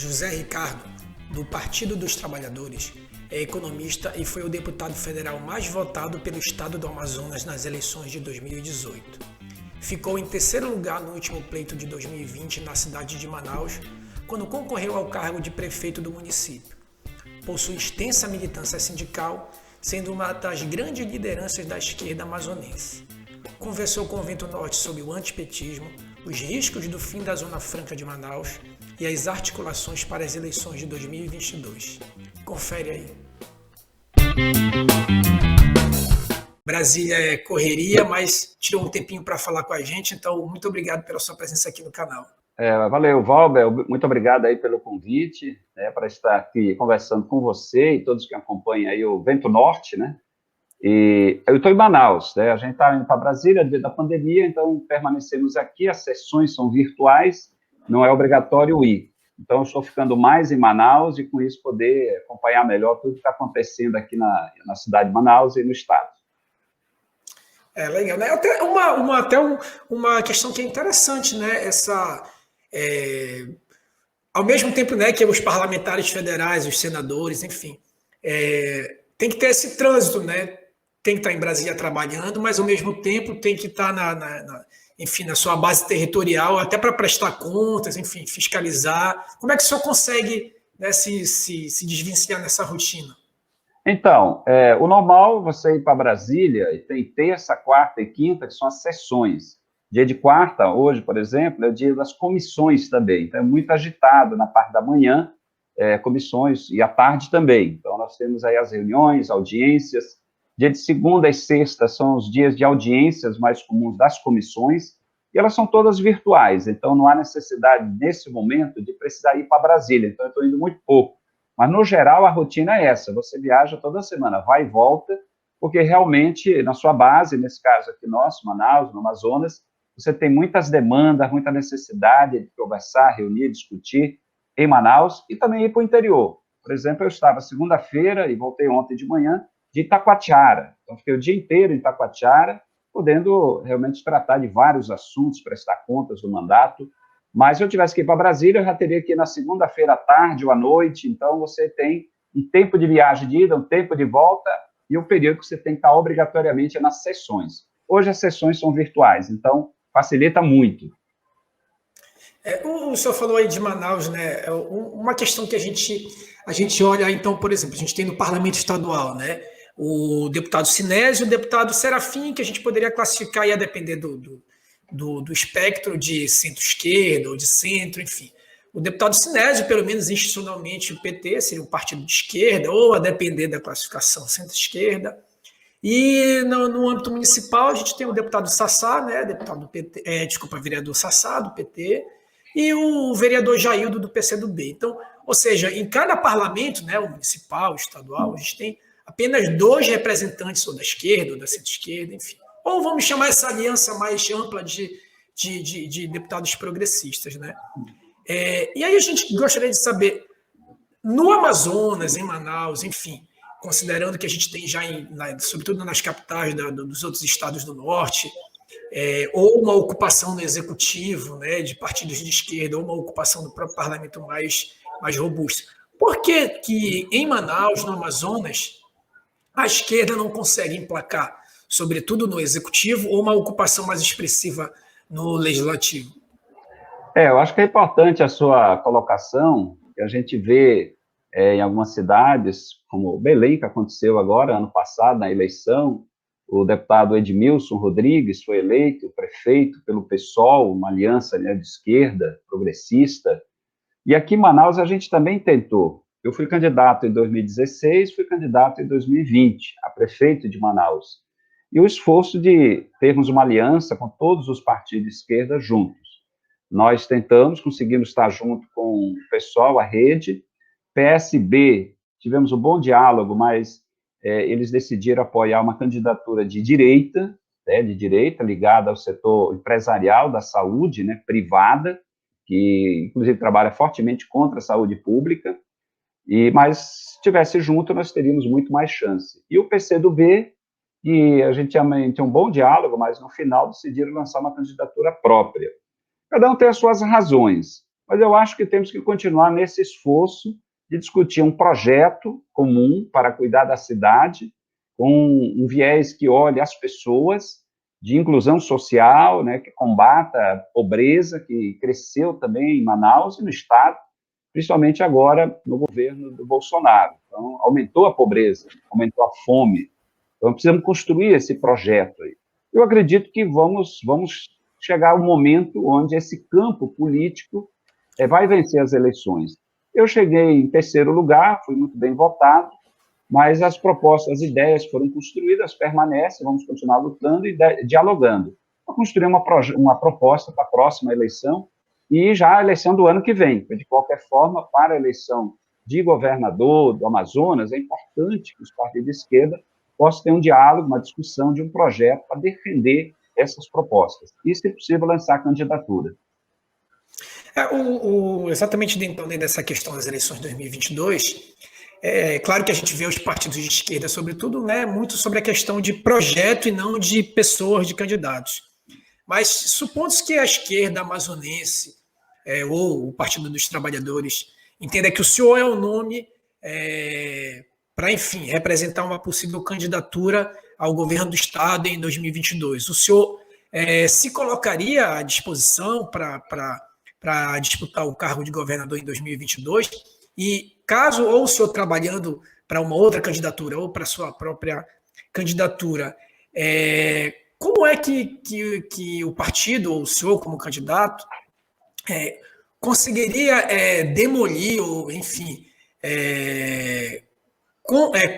José Ricardo, do Partido dos Trabalhadores, é economista e foi o deputado federal mais votado pelo estado do Amazonas nas eleições de 2018. Ficou em terceiro lugar no último pleito de 2020 na cidade de Manaus, quando concorreu ao cargo de prefeito do município. Possui extensa militância sindical, sendo uma das grandes lideranças da esquerda amazonense. Conversou com o Vento Norte sobre o antipetismo, os riscos do fim da Zona Franca de Manaus e as articulações para as eleições de 2022. Confere aí. Brasília é correria, mas tirou um tempinho para falar com a gente, então muito obrigado pela sua presença aqui no canal. Valeu, Valber, muito obrigado aí pelo convite, para estar aqui conversando com você e todos que acompanham aí o Vento Norte, né? E eu estou em Manaus, né? A gente está indo para Brasília devido à pandemia, então permanecemos aqui, as sessões são virtuais, não é obrigatório ir. Então eu estou ficando mais em Manaus e com isso poder acompanhar melhor tudo que está acontecendo aqui na cidade de Manaus e no estado. Legal, né? Até uma questão que é interessante, né? Ao mesmo tempo, né, que os parlamentares federais, os senadores, enfim, tem que ter esse trânsito, né? Tem que estar em Brasília trabalhando, mas ao mesmo tempo tem que estar enfim, na sua base territorial, até para prestar contas, enfim, fiscalizar. Como é que o senhor consegue, né, se desvencilhar nessa rotina? Então, o normal você ir para Brasília, e tem terça, quarta e quinta, que são as sessões. Dia de quarta, hoje, por exemplo, é o dia das comissões também. Então, é muito agitado na parte da manhã, comissões, e à tarde também. Então, nós temos aí as reuniões, audiências. Dia de segunda e sexta são os dias de audiências mais comuns das comissões, e elas são todas virtuais. Então, não há necessidade, nesse momento, de precisar ir para Brasília. Então, eu estou indo muito pouco. Mas, no geral, a rotina é essa, você viaja toda semana, vai e volta, porque realmente, na sua base, nesse caso aqui nosso, Manaus, no Amazonas, você tem muitas demandas, muita necessidade de conversar, reunir, discutir em Manaus e também ir para o interior. Por exemplo, eu estava segunda-feira e voltei ontem de manhã de Itacoatiara. Então, fiquei o dia inteiro em Itacoatiara, podendo realmente tratar de vários assuntos, prestar contas do mandato. Mas se eu tivesse que ir para Brasília, eu já teria que ir na segunda-feira à tarde ou à noite. Então, você tem um tempo de viagem de ida, um tempo de volta e um período que você tem que estar obrigatoriamente nas sessões. Hoje as sessões são virtuais, então facilita muito. O senhor falou aí de Manaus, né? Uma questão que a gente olha, então, por exemplo, a gente tem no parlamento estadual, né? O deputado Sinésio e o deputado Serafim, que a gente poderia classificar, ia depender do espectro de centro-esquerda ou de centro, enfim. O deputado Sinésio, pelo menos institucionalmente, o PT seria um partido de esquerda, ou a depender da classificação centro-esquerda. E no âmbito municipal, a gente tem o deputado Sassá, né, deputado do PT, vereador Sassá, do PT, e o vereador Jaildo, do PCdoB. Então, ou seja, em cada parlamento, né, o municipal, o estadual, a gente tem apenas 2 representantes, ou da esquerda, ou da centro-esquerda, enfim. Ou vamos chamar essa aliança mais ampla de deputados progressistas, né? E aí a gente gostaria de saber, no Amazonas, em Manaus, enfim, considerando que a gente tem já, sobretudo nas capitais dos outros estados do norte, ou uma ocupação no executivo, né, de partidos de esquerda, ou uma ocupação do próprio parlamento mais robusta. Por que em Manaus, no Amazonas, a esquerda não consegue emplacar, sobretudo no executivo, ou uma ocupação mais expressiva no legislativo? Eu acho que é importante a sua colocação, que a gente vê em algumas cidades, como Belém, que aconteceu agora, ano passado, na eleição, o deputado Edmilson Rodrigues foi eleito prefeito pelo PSOL, uma aliança, né, de esquerda, progressista, e aqui em Manaus a gente também tentou. Eu fui candidato em 2016, fui candidato em 2020 a prefeito de Manaus. E o esforço de termos uma aliança com todos os partidos de esquerda juntos. Nós tentamos, conseguimos estar junto com o pessoal, a rede. PSB, tivemos um bom diálogo, mas eles decidiram apoiar uma candidatura de direita, ligada ao setor empresarial da saúde, né, privada, que inclusive trabalha fortemente contra a saúde pública, mas se estivesse junto, nós teríamos muito mais chance. E o PCdoB, que a gente tinha um bom diálogo, mas no final decidiram lançar uma candidatura própria. Cada um tem as suas razões, mas eu acho que temos que continuar nesse esforço de discutir um projeto comum para cuidar da cidade, com um viés que olhe as pessoas, de inclusão social, né, que combata a pobreza, que cresceu também em Manaus e no Estado, principalmente agora no governo do Bolsonaro. Então, aumentou a pobreza, aumentou a fome. Então, precisamos construir esse projeto aí. Eu acredito que vamos chegar ao momento onde esse campo político vai vencer as eleições. Eu cheguei em terceiro lugar, fui muito bem votado, mas as propostas, as ideias foram construídas, permanecem, vamos continuar lutando e dialogando. Vamos construir uma proposta para a próxima eleição e já a eleição do ano que vem. De qualquer forma, para a eleição de governador do Amazonas, é importante que os partidos de esquerda possam ter um diálogo, uma discussão de um projeto para defender essas propostas. E, se possível, lançar candidatura. Exatamente dentro dessa questão das eleições de 2022, claro que a gente vê os partidos de esquerda, sobretudo, né, muito sobre a questão de projeto e não de pessoas, de candidatos. Mas supondo que a esquerda amazonense ou o Partido dos Trabalhadores entenda que o senhor é o nome para, enfim, representar uma possível candidatura ao governo do Estado em 2022, o senhor se colocaria à disposição para disputar o cargo de governador em 2022? E caso ou o senhor trabalhando para uma outra candidatura ou para sua própria candidatura, como é que o partido ou o senhor como candidato conseguiria demolir ou, enfim,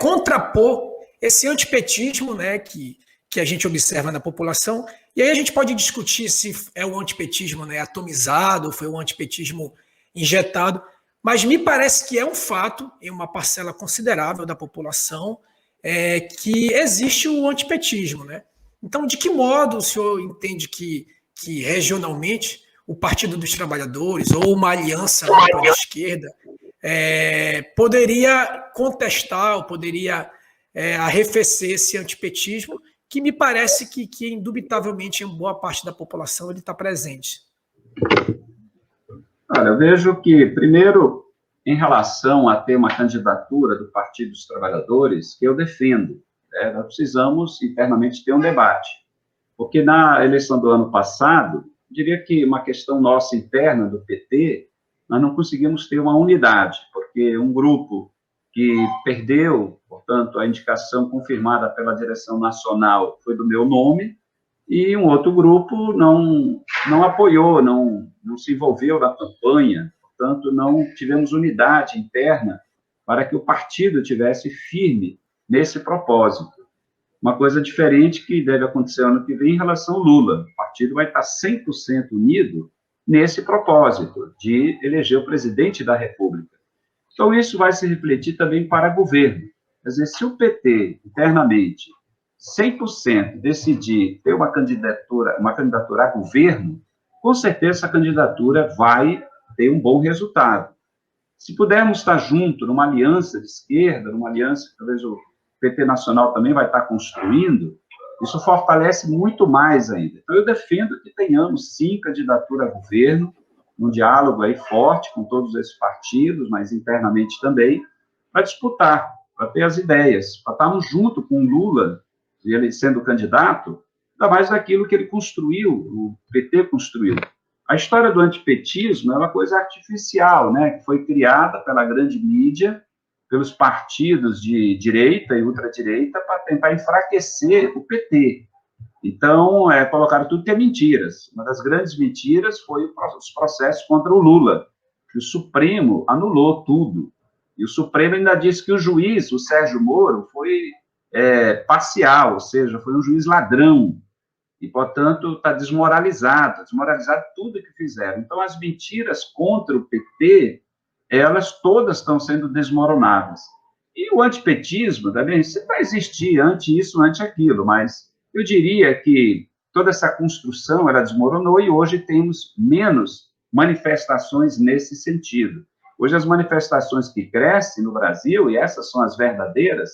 contrapor esse antipetismo, né, que a gente observa na população? E aí a gente pode discutir se é o antipetismo, né, atomizado, ou foi o antipetismo injetado, mas me parece que é um fato, em uma parcela considerável da população, que existe o antipetismo, né? Então, de que modo o senhor entende que regionalmente o Partido dos Trabalhadores ou uma aliança pela esquerda poderia contestar ou poderia arrefecer esse antipetismo, que me parece que indubitavelmente em boa parte da população ele está presente? Olha, eu vejo que, primeiro, em relação a ter uma candidatura do Partido dos Trabalhadores, que eu defendo, nós precisamos internamente ter um debate, porque na eleição do ano passado, diria que uma questão nossa interna do PT, nós não conseguimos ter uma unidade, porque um grupo que perdeu, portanto, a indicação confirmada pela direção nacional foi do meu nome, e um outro grupo não apoiou, não se envolveu na campanha, portanto, não tivemos unidade interna para que o partido tivesse firme nesse propósito. Uma coisa diferente que deve acontecer ano que vem em relação ao Lula. O partido vai estar 100% unido nesse propósito de eleger o presidente da República. Então, isso vai se refletir também para o governo. Quer dizer, se o PT, internamente, 100% decidir ter uma candidatura a governo, com certeza essa candidatura vai ter um bom resultado. Se pudermos estar juntos numa aliança de esquerda, numa aliança que talvez o PT Nacional também vai estar construindo, isso fortalece muito mais ainda. Então, eu defendo que tenhamos, sim, candidatura a governo, um diálogo aí forte com todos esses partidos, mas internamente também, para disputar, para ter as ideias, para estarmos junto com o Lula, e ele sendo candidato, ainda mais daquilo que ele construiu, o PT construiu. A história do antipetismo é uma coisa artificial, né, que foi criada pela grande mídia, pelos partidos de direita e ultradireita, para tentar enfraquecer o PT. Então, colocaram tudo que é mentiras. Uma das grandes mentiras foi os processos contra o Lula, que o Supremo anulou tudo. E o Supremo ainda disse que o juiz, o Sérgio Moro, foi parcial, ou seja, foi um juiz ladrão, e, portanto, está desmoralizado tudo que fizeram. Então, as mentiras contra o PT, elas todas estão sendo desmoronadas. E o antipetismo também, vai existir ante isso, ante aquilo, mas eu diria que toda essa construção, ela desmoronou e hoje temos menos manifestações nesse sentido. Hoje as manifestações que crescem no Brasil, e essas são as verdadeiras,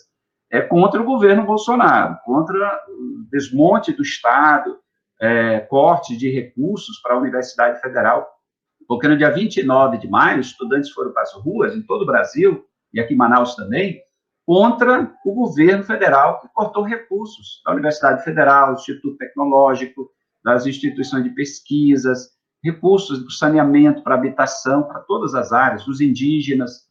é contra o governo Bolsonaro, contra o desmonte do Estado, corte de recursos para a Universidade Federal. porque no dia 29 de maio, estudantes foram para as ruas, em todo o Brasil, e aqui em Manaus também, contra o governo federal, que cortou recursos da Universidade Federal, do Instituto Tecnológico, das instituições de pesquisas, recursos do saneamento para habitação, para todas as áreas, dos indígenas.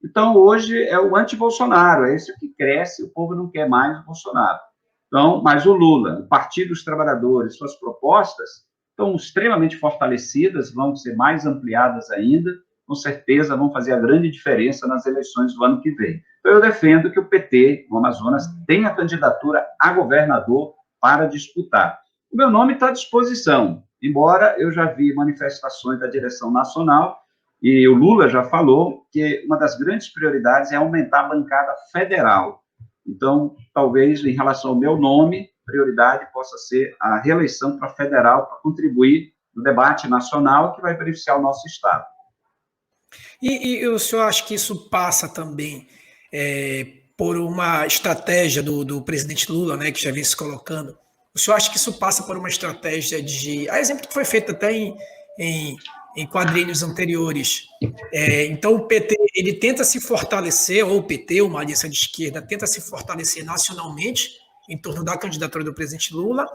Então, hoje é o anti-Bolsonaro, é isso que cresce, o povo não quer mais o Bolsonaro. Então, mas o Lula, o Partido dos Trabalhadores, suas propostas estão extremamente fortalecidas, vão ser mais ampliadas ainda, com certeza vão fazer a grande diferença nas eleições do ano que vem. Então, eu defendo que o PT, no Amazonas, tenha candidatura a governador para disputar. O meu nome está à disposição, embora eu já vi manifestações da direção nacional, e o Lula já falou que uma das grandes prioridades é aumentar a bancada federal. Então, talvez, em relação ao meu nome, prioridade possa ser a reeleição para federal, para contribuir no debate nacional que vai beneficiar o nosso Estado. E o senhor acha que isso passa também por uma estratégia do presidente Lula, né, que já vem se colocando? O senhor acha que isso passa por uma estratégia de... A exemplo que foi feito até em quadrinhos anteriores. Então, o PT ele tenta se fortalecer, ou o PT, uma aliança de esquerda, tenta se fortalecer nacionalmente em torno da candidatura do presidente Lula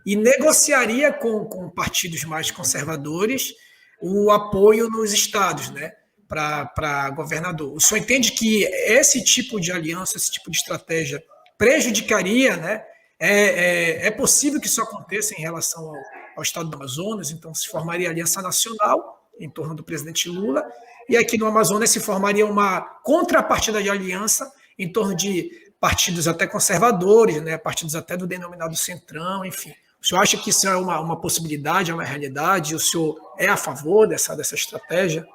e negociaria com partidos mais conservadores o apoio nos estados, né, para governador. O senhor entende que esse tipo de aliança, esse tipo de estratégia prejudicaria, né? É possível que isso aconteça em relação ao estado do Amazonas, então se formaria aliança nacional em torno do presidente Lula, e aqui no Amazonas se formaria uma contrapartida de aliança em torno de partidos até conservadores, né, partidos até do denominado Centrão, enfim. O senhor acha que isso é uma possibilidade, é uma realidade? O senhor é a favor dessa estratégia?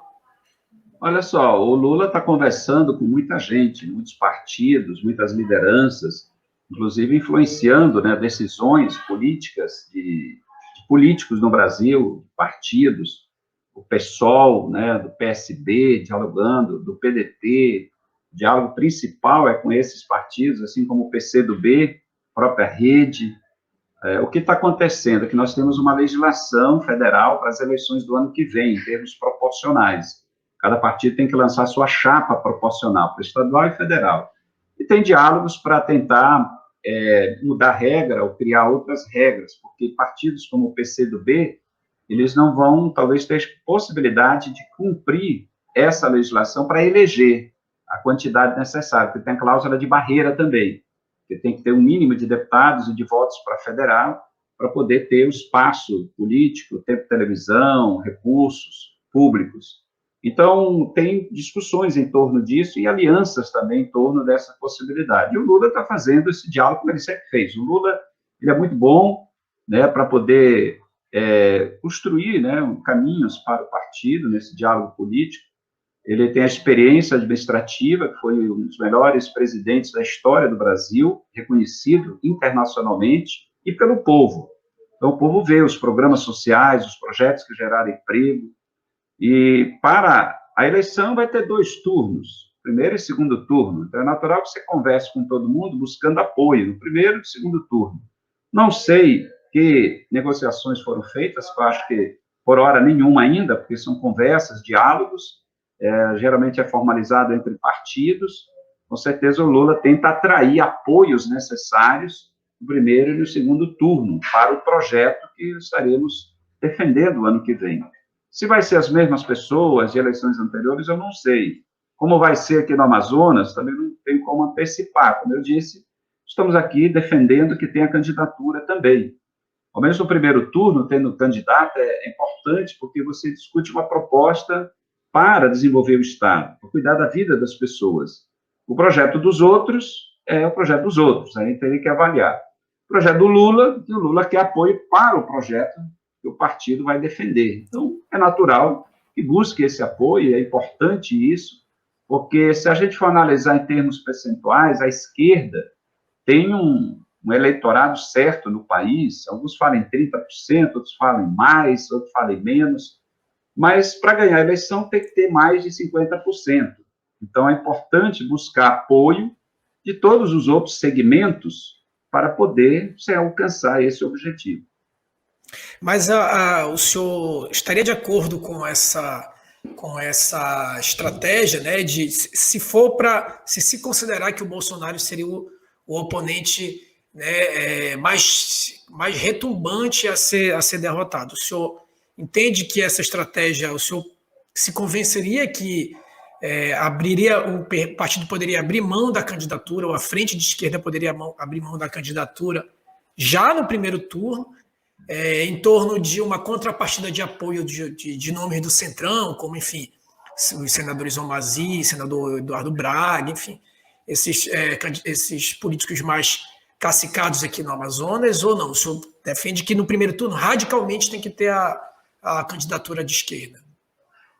Olha só, o Lula está conversando com muita gente, muitos partidos, muitas lideranças, inclusive influenciando, né, decisões políticas de políticos no Brasil, partidos, o PSOL, né, do PSB, dialogando, do PDT. O diálogo principal é com esses partidos, assim como o PCdoB, própria rede. O que está acontecendo é que nós temos uma legislação federal para as eleições do ano que vem, em termos proporcionais. Cada partido tem que lançar sua chapa proporcional, para estadual e federal. E tem diálogos para tentar mudar a regra ou criar outras regras, porque partidos como o PCdoB, eles não vão, talvez, ter possibilidade de cumprir essa legislação para eleger a quantidade necessária, porque tem a cláusula de barreira também, que tem que ter um mínimo de deputados e de votos para federal, para poder ter o espaço político, tempo de televisão, recursos públicos. Então, tem discussões em torno disso e alianças também em torno dessa possibilidade. E o Lula está fazendo esse diálogo como ele sempre fez. O Lula, ele é muito bom, né, para poder construir, né, caminhos para o partido nesse diálogo político. Ele tem a experiência administrativa, que foi um dos melhores presidentes da história do Brasil, reconhecido internacionalmente e pelo povo. Então, o povo vê os programas sociais, os projetos que geraram emprego. E para a eleição vai ter 2 turnos, primeiro e segundo turno. Então, é natural que você converse com todo mundo buscando apoio no primeiro e segundo turno. Não sei que negociações foram feitas, eu acho que por hora nenhuma ainda, porque são conversas, diálogos, geralmente é formalizado entre partidos. Com certeza o Lula tenta atrair apoios necessários no primeiro e no segundo turno para o projeto que estaremos defendendo o ano que vem. Se vai ser as mesmas pessoas de eleições anteriores, eu não sei. Como vai ser aqui no Amazonas, também não tenho como antecipar. Como eu disse, estamos aqui defendendo que tenha candidatura também. Ao menos no primeiro turno, tendo candidato, é importante, porque você discute uma proposta para desenvolver o Estado, para cuidar da vida das pessoas. O projeto dos outros é o projeto dos outros, aí teria que avaliar. O projeto do Lula, que o Lula quer apoio para o projeto que o partido vai defender. Então, é natural que busque esse apoio, é importante isso, porque se a gente for analisar em termos percentuais, a esquerda tem um eleitorado certo no país, alguns falam em 30%, outros falam mais, outros falam menos, mas para ganhar a eleição tem que ter mais de 50%. Então, é importante buscar apoio de todos os outros segmentos para poder se alcançar esse objetivo. Mas o senhor estaria de acordo com essa estratégia, né, de se considerar que o Bolsonaro seria o oponente, né, mais retumbante a ser derrotado? O senhor entende que essa estratégia, o senhor se convenceria que o partido poderia abrir mão da candidatura, ou a frente de esquerda poderia abrir mão da candidatura já no primeiro turno, em torno de uma contrapartida de apoio de nomes do Centrão, como, enfim, os senadores Omazi, senador Eduardo Braga, enfim, esses políticos mais cacicados aqui no Amazonas, ou não? O senhor defende que no primeiro turno, radicalmente, tem que ter a candidatura de esquerda?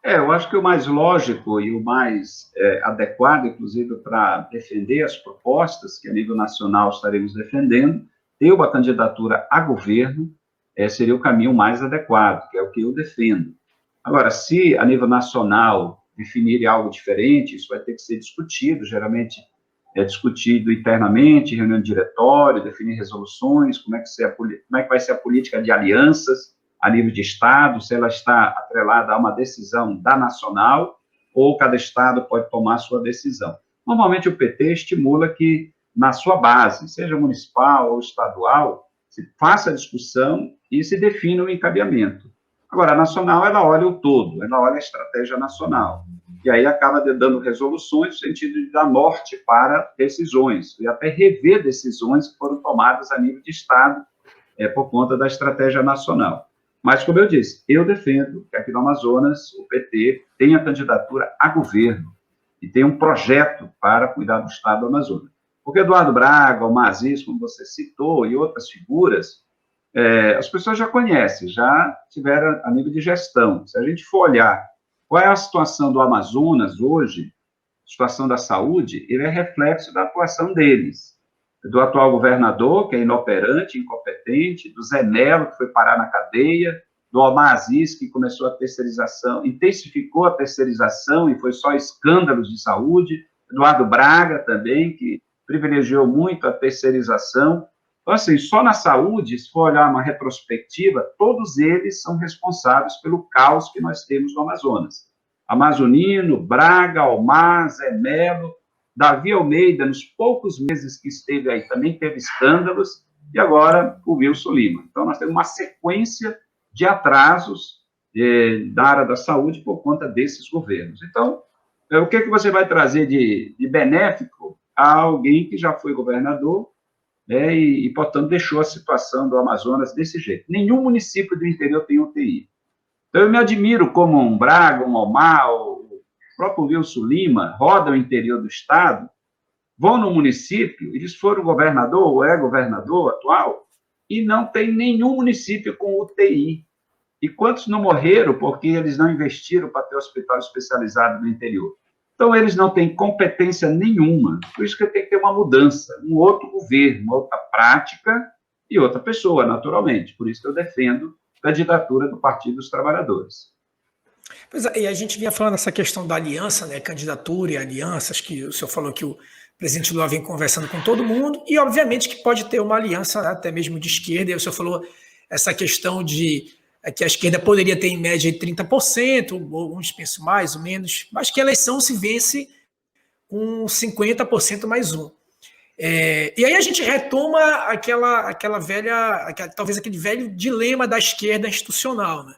Eu acho que o mais lógico e o mais adequado, inclusive, para defender as propostas que a nível nacional estaremos defendendo, ter uma candidatura a governo seria o caminho mais adequado, que é o que eu defendo. Agora, se a nível nacional definirem algo diferente, isso vai ter que ser discutido, geralmente é discutido internamente, reunião de diretório, definir resoluções, como é que vai ser a política de alianças a nível de Estado, se ela está atrelada a uma decisão da nacional, ou cada Estado pode tomar a sua decisão. Normalmente o PT estimula que, na sua base, seja municipal ou estadual, se faça a discussão e se defina o encadeamento. Agora, a nacional, ela olha o todo, ela olha a estratégia nacional, e aí acaba dando resoluções no sentido de dar norte para decisões, e até rever decisões que foram tomadas a nível de Estado, por conta da estratégia nacional. Mas, como eu disse, eu defendo que aqui no Amazonas o PT tenha candidatura a governo e tenha um projeto para cuidar do Estado do Amazonas. Porque Eduardo Braga, o Mazis, como você citou, e outras figuras, as pessoas já conhecem, já tiveram a nível de gestão. Se a gente for olhar qual é a situação do Amazonas hoje, a situação da saúde, ele é reflexo da atuação deles. Do atual governador, que é inoperante, incompetente, do Zé Melo, que foi parar na cadeia, do Omar Aziz, que começou a terceirização, intensificou a terceirização e foi só escândalos de saúde, Eduardo Braga também, que privilegiou muito a terceirização. Então, assim, só na saúde, se for olhar uma retrospectiva, todos eles são responsáveis pelo caos que nós temos no Amazonas. Amazonino, Braga, Omar, Zé Melo, Davi Almeida, nos poucos meses que esteve aí, também teve escândalos, e agora o Wilson Lima. Então, nós temos uma sequência de atrasos da área da saúde por conta desses governos. Então, o que você vai trazer de benéfico a alguém que já foi governador e, portanto, deixou a situação do Amazonas desse jeito? Nenhum município do interior tem UTI. Então, eu me admiro como um Braga, um Omar, o próprio Wilson Lima rodam o interior do estado, vão no município, eles foram governador ou governador atual, e não tem nenhum município com UTI. E quantos não morreram porque eles não investiram para ter hospital especializado no interior? Então, eles não têm competência nenhuma. Por isso que tem que ter uma mudança, um outro governo, uma outra prática e outra pessoa, naturalmente. Por isso que eu defendo a candidatura do Partido dos Trabalhadores. Pois é, e a gente vinha falando dessa questão da aliança, né, candidatura e alianças, que o senhor falou que o presidente Lula vem conversando com todo mundo, e obviamente que pode ter uma aliança, né, até mesmo de esquerda, e o senhor falou essa questão de que a esquerda poderia ter em média 30%, alguns pensam mais ou menos, mas que a eleição se vence com 50% mais um. E aí a gente retoma aquela velha, talvez aquele velho dilema da esquerda institucional, né?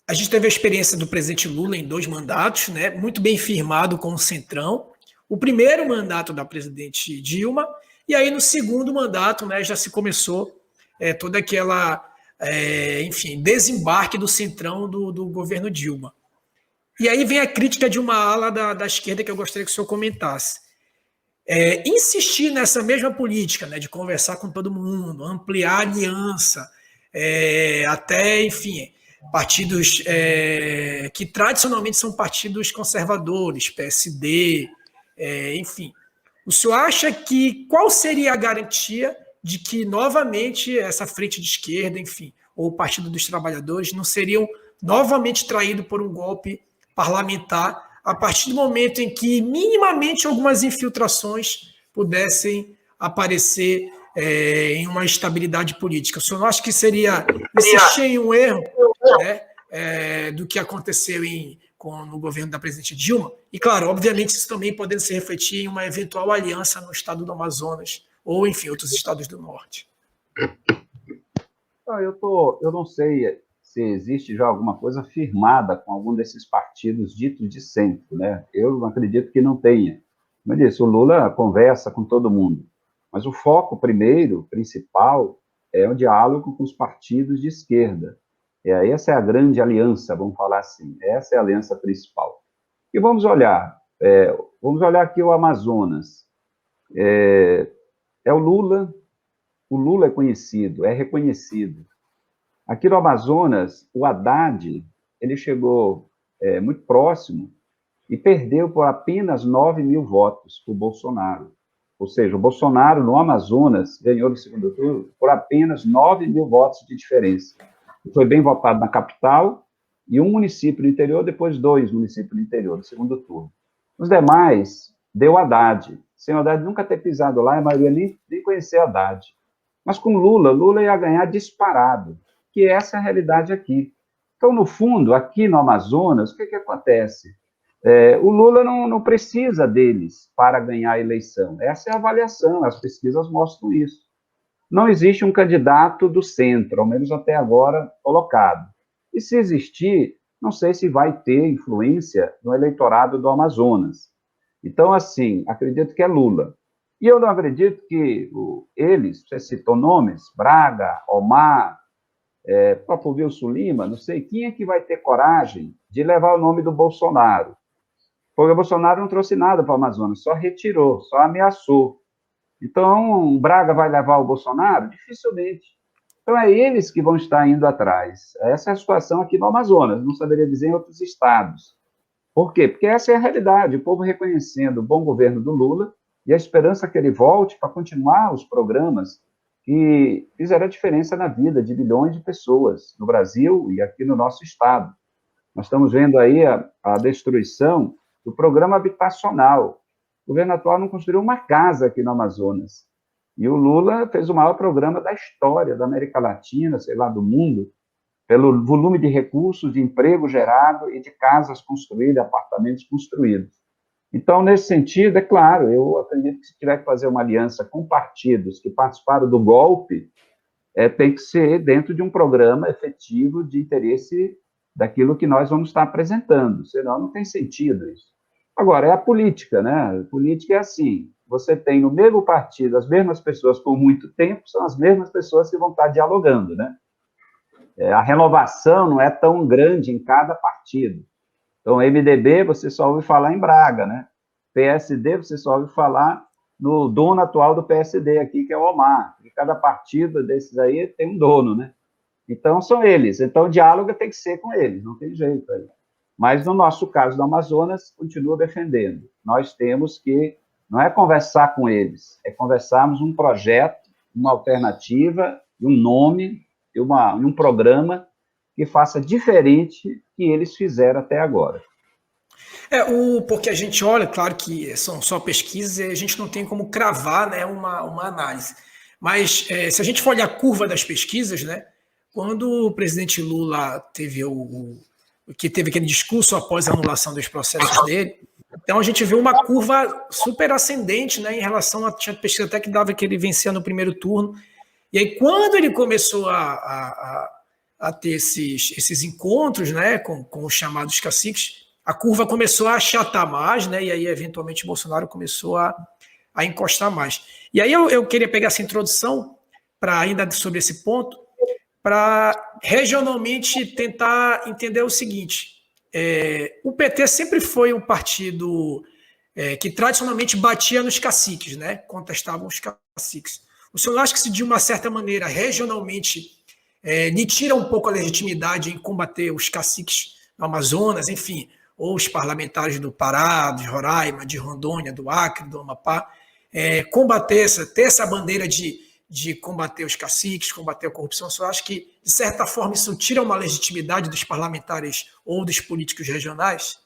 A gente teve a experiência do presidente Lula em 2 mandatos, né, muito bem firmado com o Centrão. O primeiro mandato da presidente Dilma, e aí no segundo mandato, né, já se começou toda aquela, enfim, desembarque do Centrão do governo Dilma. E aí vem a crítica de uma ala da esquerda que eu gostaria que o senhor comentasse. Insistir nessa mesma política, né, de conversar com todo mundo, ampliar a aliança, até, enfim, partidos que tradicionalmente são partidos conservadores, PSD, enfim. O senhor acha que qual seria a garantia de que novamente essa frente de esquerda, enfim, ou o Partido dos Trabalhadores não seriam novamente traídos por um golpe parlamentar a partir do momento em que minimamente algumas infiltrações pudessem aparecer em uma estabilidade política. O senhor não acha que seria insistir em um erro, né, do que aconteceu no governo da presidente Dilma? E, claro, obviamente, isso também podendo se refletir em uma eventual aliança no estado do Amazonas ou, enfim, outros estados do norte. Não, eu não sei se existe já alguma coisa firmada com algum desses partidos ditos de centro, né? Eu acredito que não tenha. Como eu disse, o Lula conversa com todo mundo, mas o foco primeiro, principal, é o diálogo com os partidos de esquerda. Essa é a grande aliança, vamos falar assim, essa é a aliança principal. E vamos olhar aqui o Amazonas. O Lula é conhecido, é reconhecido. Aqui no Amazonas, o Haddad, ele chegou muito próximo e perdeu por apenas 9 mil votos para o Bolsonaro. Ou seja, o Bolsonaro, no Amazonas, ganhou no segundo turno por apenas 9 mil votos de diferença. Foi bem votado na capital e um município do interior, depois 2 municípios do interior, no segundo turno. Os demais, deu Haddad. Sem Haddad nunca ter pisado lá, a maioria nem conhecia Haddad. Mas com Lula ia ganhar disparado, que essa é a realidade aqui. Então, no fundo, aqui no Amazonas, o que acontece? O Lula não precisa deles para ganhar a eleição. Essa é a avaliação, as pesquisas mostram isso. Não existe um candidato do centro, ao menos até agora, colocado. E se existir, não sei se vai ter influência no eleitorado do Amazonas. Então, assim, acredito que é Lula. E eu não acredito que eles, você citou nomes, Braga, Omar, próprio Wilson Lima, não sei, quem é que vai ter coragem de levar o nome do Bolsonaro? Porque o Bolsonaro não trouxe nada para o Amazonas, só retirou, só ameaçou. Então, Braga vai levar o Bolsonaro? Dificilmente. Então, é eles que vão estar indo atrás. Essa é a situação aqui no Amazonas, não saberia dizer em outros estados. Por quê? Porque essa é a realidade, o povo reconhecendo o bom governo do Lula e a esperança que ele volte para continuar os programas que fizeram a diferença na vida de milhões de pessoas no Brasil e aqui no nosso estado. Nós estamos vendo aí a destruição do programa habitacional. O governo atual não construiu uma casa aqui no Amazonas. E o Lula fez o maior programa da história da América Latina, sei lá, do mundo, pelo volume de recursos, de emprego gerado e de casas construídas, apartamentos construídos. Então, nesse sentido, é claro, eu acredito que se tiver que fazer uma aliança com partidos que participaram do golpe, tem que ser dentro de um programa efetivo de interesse daquilo que nós vamos estar apresentando, senão não tem sentido isso. Agora, é a política, né? A política é assim, você tem no mesmo partido as mesmas pessoas por muito tempo, são as mesmas pessoas que vão estar dialogando, né? A renovação não é tão grande em cada partido. Então, MDB, você só ouve falar em Braga, né? PSD, você só ouve falar no dono atual do PSD aqui, que é o Omar. E cada partido desses aí tem um dono, né? Então, são eles. Então, o diálogo tem que ser com eles, não tem jeito aí. Mas, no nosso caso do Amazonas, continua defendendo. Nós temos que, não é conversar com eles, é conversarmos um projeto, uma alternativa, um nome, um programa que faça diferente que eles fizeram até agora. Porque a gente olha, claro que são só pesquisas e a gente não tem como cravar, né, uma análise. Mas se a gente for olhar a curva das pesquisas, né, quando o presidente Lula teve teve aquele discurso após a anulação dos processos dele, então a gente vê uma curva super ascendente, né, em relação a tinha pesquisa até que dava que ele vencia no primeiro turno. E aí, quando ele começou a ter esses encontros, né, com os chamados caciques, a curva começou a achatar mais, né, e aí, eventualmente, o Bolsonaro começou a encostar mais. E aí eu queria pegar essa introdução, para ainda sobre esse ponto, para regionalmente tentar entender o seguinte: o PT sempre foi um partido que tradicionalmente batia nos caciques, né, contestavam os caciques. O senhor acha que se de uma certa maneira, regionalmente, lhe tira um pouco a legitimidade em combater os caciques no Amazonas, enfim, ou os parlamentares do Pará, de Roraima, de Rondônia, do Acre, do Amapá, ter essa bandeira de combater os caciques, combater a corrupção? O senhor acha que, de certa forma, isso tira uma legitimidade dos parlamentares ou dos políticos regionais?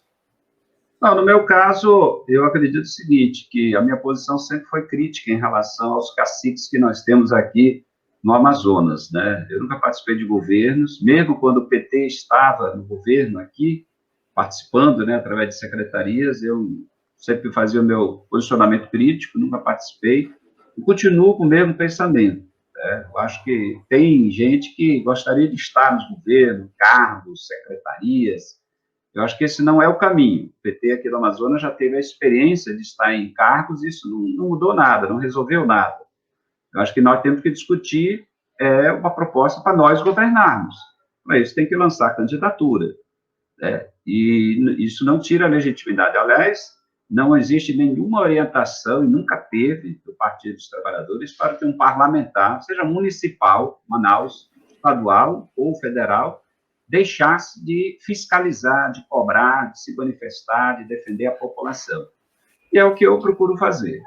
Não, no meu caso, eu acredito o seguinte, que a minha posição sempre foi crítica em relação aos caciques que nós temos aqui no Amazonas, né? Eu nunca participei de governos, mesmo quando o PT estava no governo aqui, participando, né, através de secretarias, eu sempre fazia o meu posicionamento crítico, nunca participei, e continuo com o mesmo pensamento, né? Eu acho que tem gente que gostaria de estar nos governos, cargos, secretarias. Eu acho que esse não é o caminho. O PT aqui do Amazonas já teve a experiência de estar em cargos e isso não mudou nada, não resolveu nada. Eu acho que nós temos que discutir uma proposta para nós governarmos. Para isso tem que lançar candidatura, né? E isso não tira a legitimidade. Aliás, não existe nenhuma orientação, e nunca teve, do Partido dos Trabalhadores, para que um parlamentar, seja municipal, Manaus, estadual ou federal, deixasse de fiscalizar, de cobrar, de se manifestar, de defender a população. E é o que eu procuro fazer.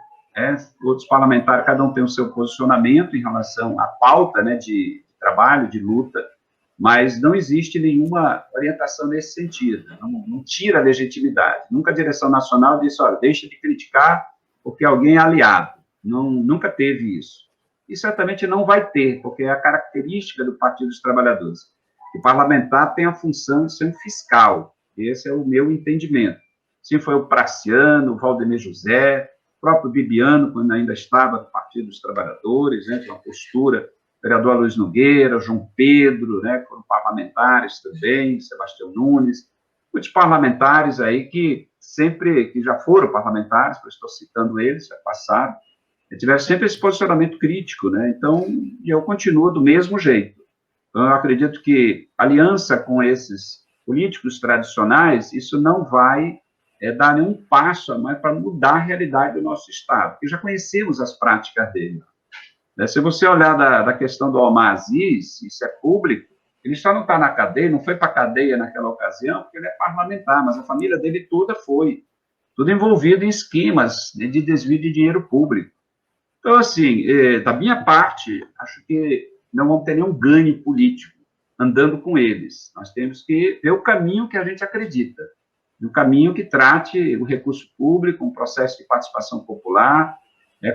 Outros parlamentares, cada um tem o seu posicionamento em relação à pauta, né, de trabalho, de luta, mas não existe nenhuma orientação nesse sentido, não tira a legitimidade. Nunca a direção nacional disse, olha, deixa de criticar porque alguém é aliado. Nunca teve isso. E certamente não vai ter, porque é a característica do Partido dos Trabalhadores. O parlamentar tem a função de ser um fiscal. Esse é o meu entendimento. Assim foi o Praciano, o Valdemir José, o próprio Bibiano, quando ainda estava no Partido dos Trabalhadores, né, com uma postura, o vereador Luiz Nogueira, o João Pedro, né, foram parlamentares também, Sebastião Nunes, muitos parlamentares aí que já foram parlamentares, eu estou citando eles, já passaram, tiveram sempre esse posicionamento crítico, né, então eu continuo do mesmo jeito. Então, eu acredito que aliança com esses políticos tradicionais, isso não vai dar nenhum passo a mais para mudar a realidade do nosso Estado, porque já conhecemos as práticas dele. Se você olhar da questão do Omar Aziz, isso é público, ele só não está na cadeia, não foi para a cadeia naquela ocasião, porque ele é parlamentar, mas a família dele toda foi, tudo envolvido em esquemas de desvio de dinheiro público. Então, assim, da minha parte, acho que não vamos ter nenhum ganho político andando com eles. Nós temos que ver o caminho que a gente acredita, um caminho que trate o recurso público, um processo de participação popular,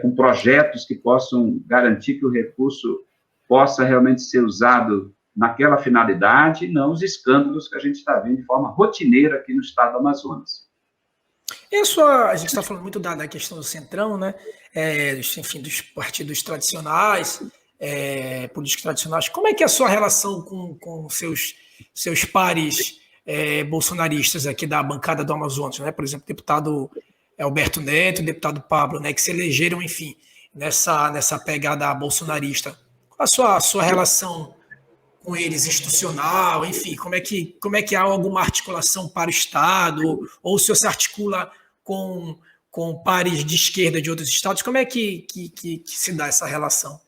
com projetos que possam garantir que o recurso possa realmente ser usado naquela finalidade, e não os escândalos que a gente está vendo de forma rotineira aqui no estado do Amazonas. A gente está falando muito da questão do Centrão, né? Enfim, dos partidos tradicionais, políticos tradicionais. Como é que é a sua relação com seus pares bolsonaristas aqui da bancada do Amazonas, né? Por exemplo, o deputado Alberto Neto, o deputado Pablo, né? Que se elegeram, enfim, nessa pegada bolsonarista. Qual a sua relação com eles, institucional, enfim, como é que há alguma articulação para o Estado, ou se você articula com pares de esquerda de outros estados, como é que se dá essa relação?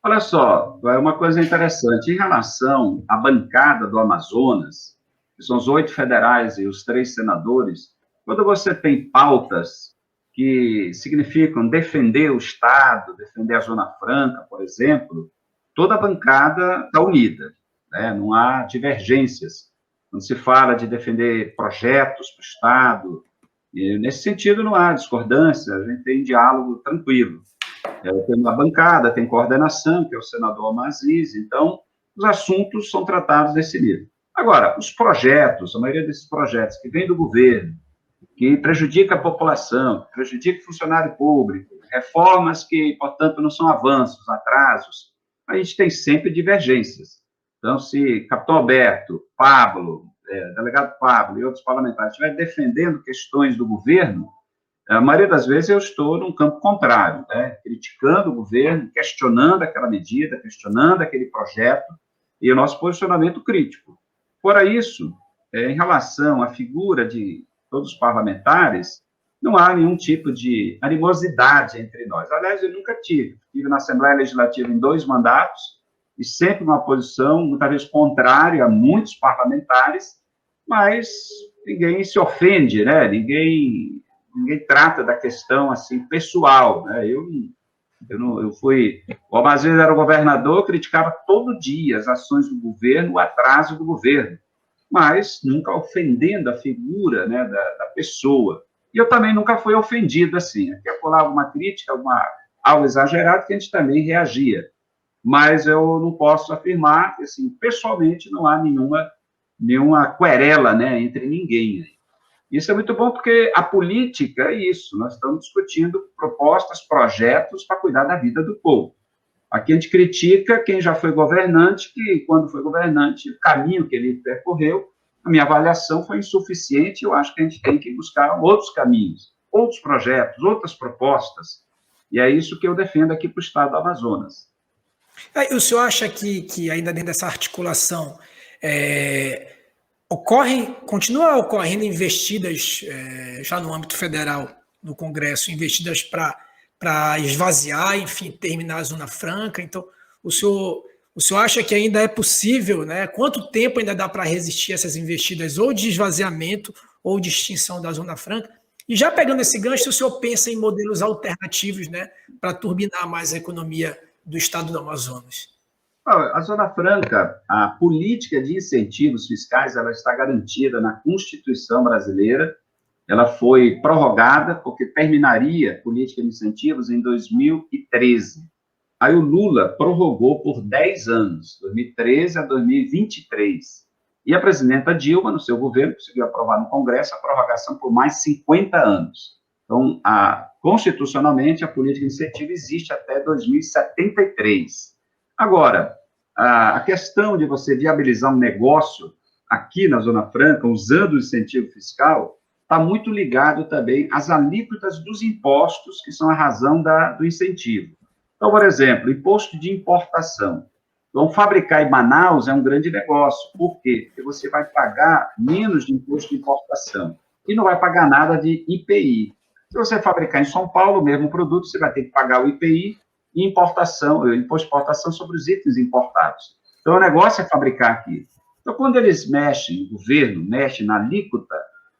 Olha só, é uma coisa interessante, em relação à bancada do Amazonas, que são os 8 federais e os 3 senadores, quando você tem pautas que significam defender o Estado, defender a Zona Franca, por exemplo, toda a bancada está unida, né? Não há divergências. Quando se fala de defender projetos para o Estado, nesse sentido não há discordância, a gente tem diálogo tranquilo. Tem uma bancada, tem coordenação, que é o senador Omar Aziz, então os assuntos são tratados nesse nível. Agora, os projetos, a maioria desses projetos que vêm do governo, que prejudica a população, que prejudica o funcionário público, reformas que, portanto, não são avanços, atrasos, a gente tem sempre divergências. Então, se Capitão Alberto, Pablo, delegado Pablo e outros parlamentares estiverem defendendo questões do governo, a maioria das vezes eu estou num campo contrário, né? Criticando o governo, questionando aquela medida, questionando aquele projeto e o nosso posicionamento crítico. Fora isso, em relação à figura de todos os parlamentares, não há nenhum tipo de animosidade entre nós. Aliás, eu nunca tive. Estive na Assembleia Legislativa em 2 mandatos e sempre numa posição, muitas vezes, contrária a muitos parlamentares, mas ninguém se ofende, né? Ninguém trata da questão, assim, pessoal, né? Eu fui... O Omar era o governador, eu criticava todo dia as ações do governo, o atraso do governo. mas nunca ofendendo a figura, né, da pessoa. E eu também nunca fui ofendido assim. Aqui eu colava uma crítica, algo exagerado, que a gente também reagia. Mas eu não posso afirmar que, assim, pessoalmente, não há nenhuma querela, né, entre ninguém. Isso é muito bom porque a política é isso, nós estamos discutindo propostas, projetos para cuidar da vida do povo. Aqui a gente critica quem já foi governante, que quando foi governante, o caminho que ele percorreu, a minha avaliação foi insuficiente, eu acho que a gente tem que buscar outros caminhos, outros projetos, outras propostas, e é isso que eu defendo aqui para o estado do Amazonas. O senhor acha que ainda dentro dessa articulação continua ocorrendo investidas já no âmbito federal, no Congresso, investidas para esvaziar, enfim, terminar a Zona Franca? Então, o senhor acha que ainda é possível, né? Quanto tempo ainda dá para resistir a essas investidas ou de esvaziamento ou de extinção da Zona Franca? E já pegando esse gancho, o senhor pensa em modelos alternativos, né, para turbinar mais a economia do estado do Amazonas? A Zona Franca, a política de incentivos fiscais, ela está garantida na Constituição brasileira. Ela foi prorrogada porque terminaria a política de incentivos em 2013. Aí o Lula prorrogou por 10 anos, 2013 a 2023. E a presidenta Dilma, no seu governo, conseguiu aprovar no Congresso a prorrogação por mais 50 anos. Então, constitucionalmente, a política de incentivo existe até 2073. Agora, a questão de você viabilizar um negócio aqui na Zona Franca, usando o incentivo fiscal, está muito ligado também às alíquotas dos impostos, que são a razão do incentivo. Então, por exemplo, imposto de importação. Então, fabricar em Manaus é um grande negócio. Por quê? Porque você vai pagar menos de imposto de importação e não vai pagar nada de IPI. Se você fabricar em São Paulo, o mesmo produto, você vai ter que pagar o IPI e imposto de importação sobre os itens importados. Então, o negócio é fabricar aqui. Então, quando eles mexem, o governo mexe na alíquota,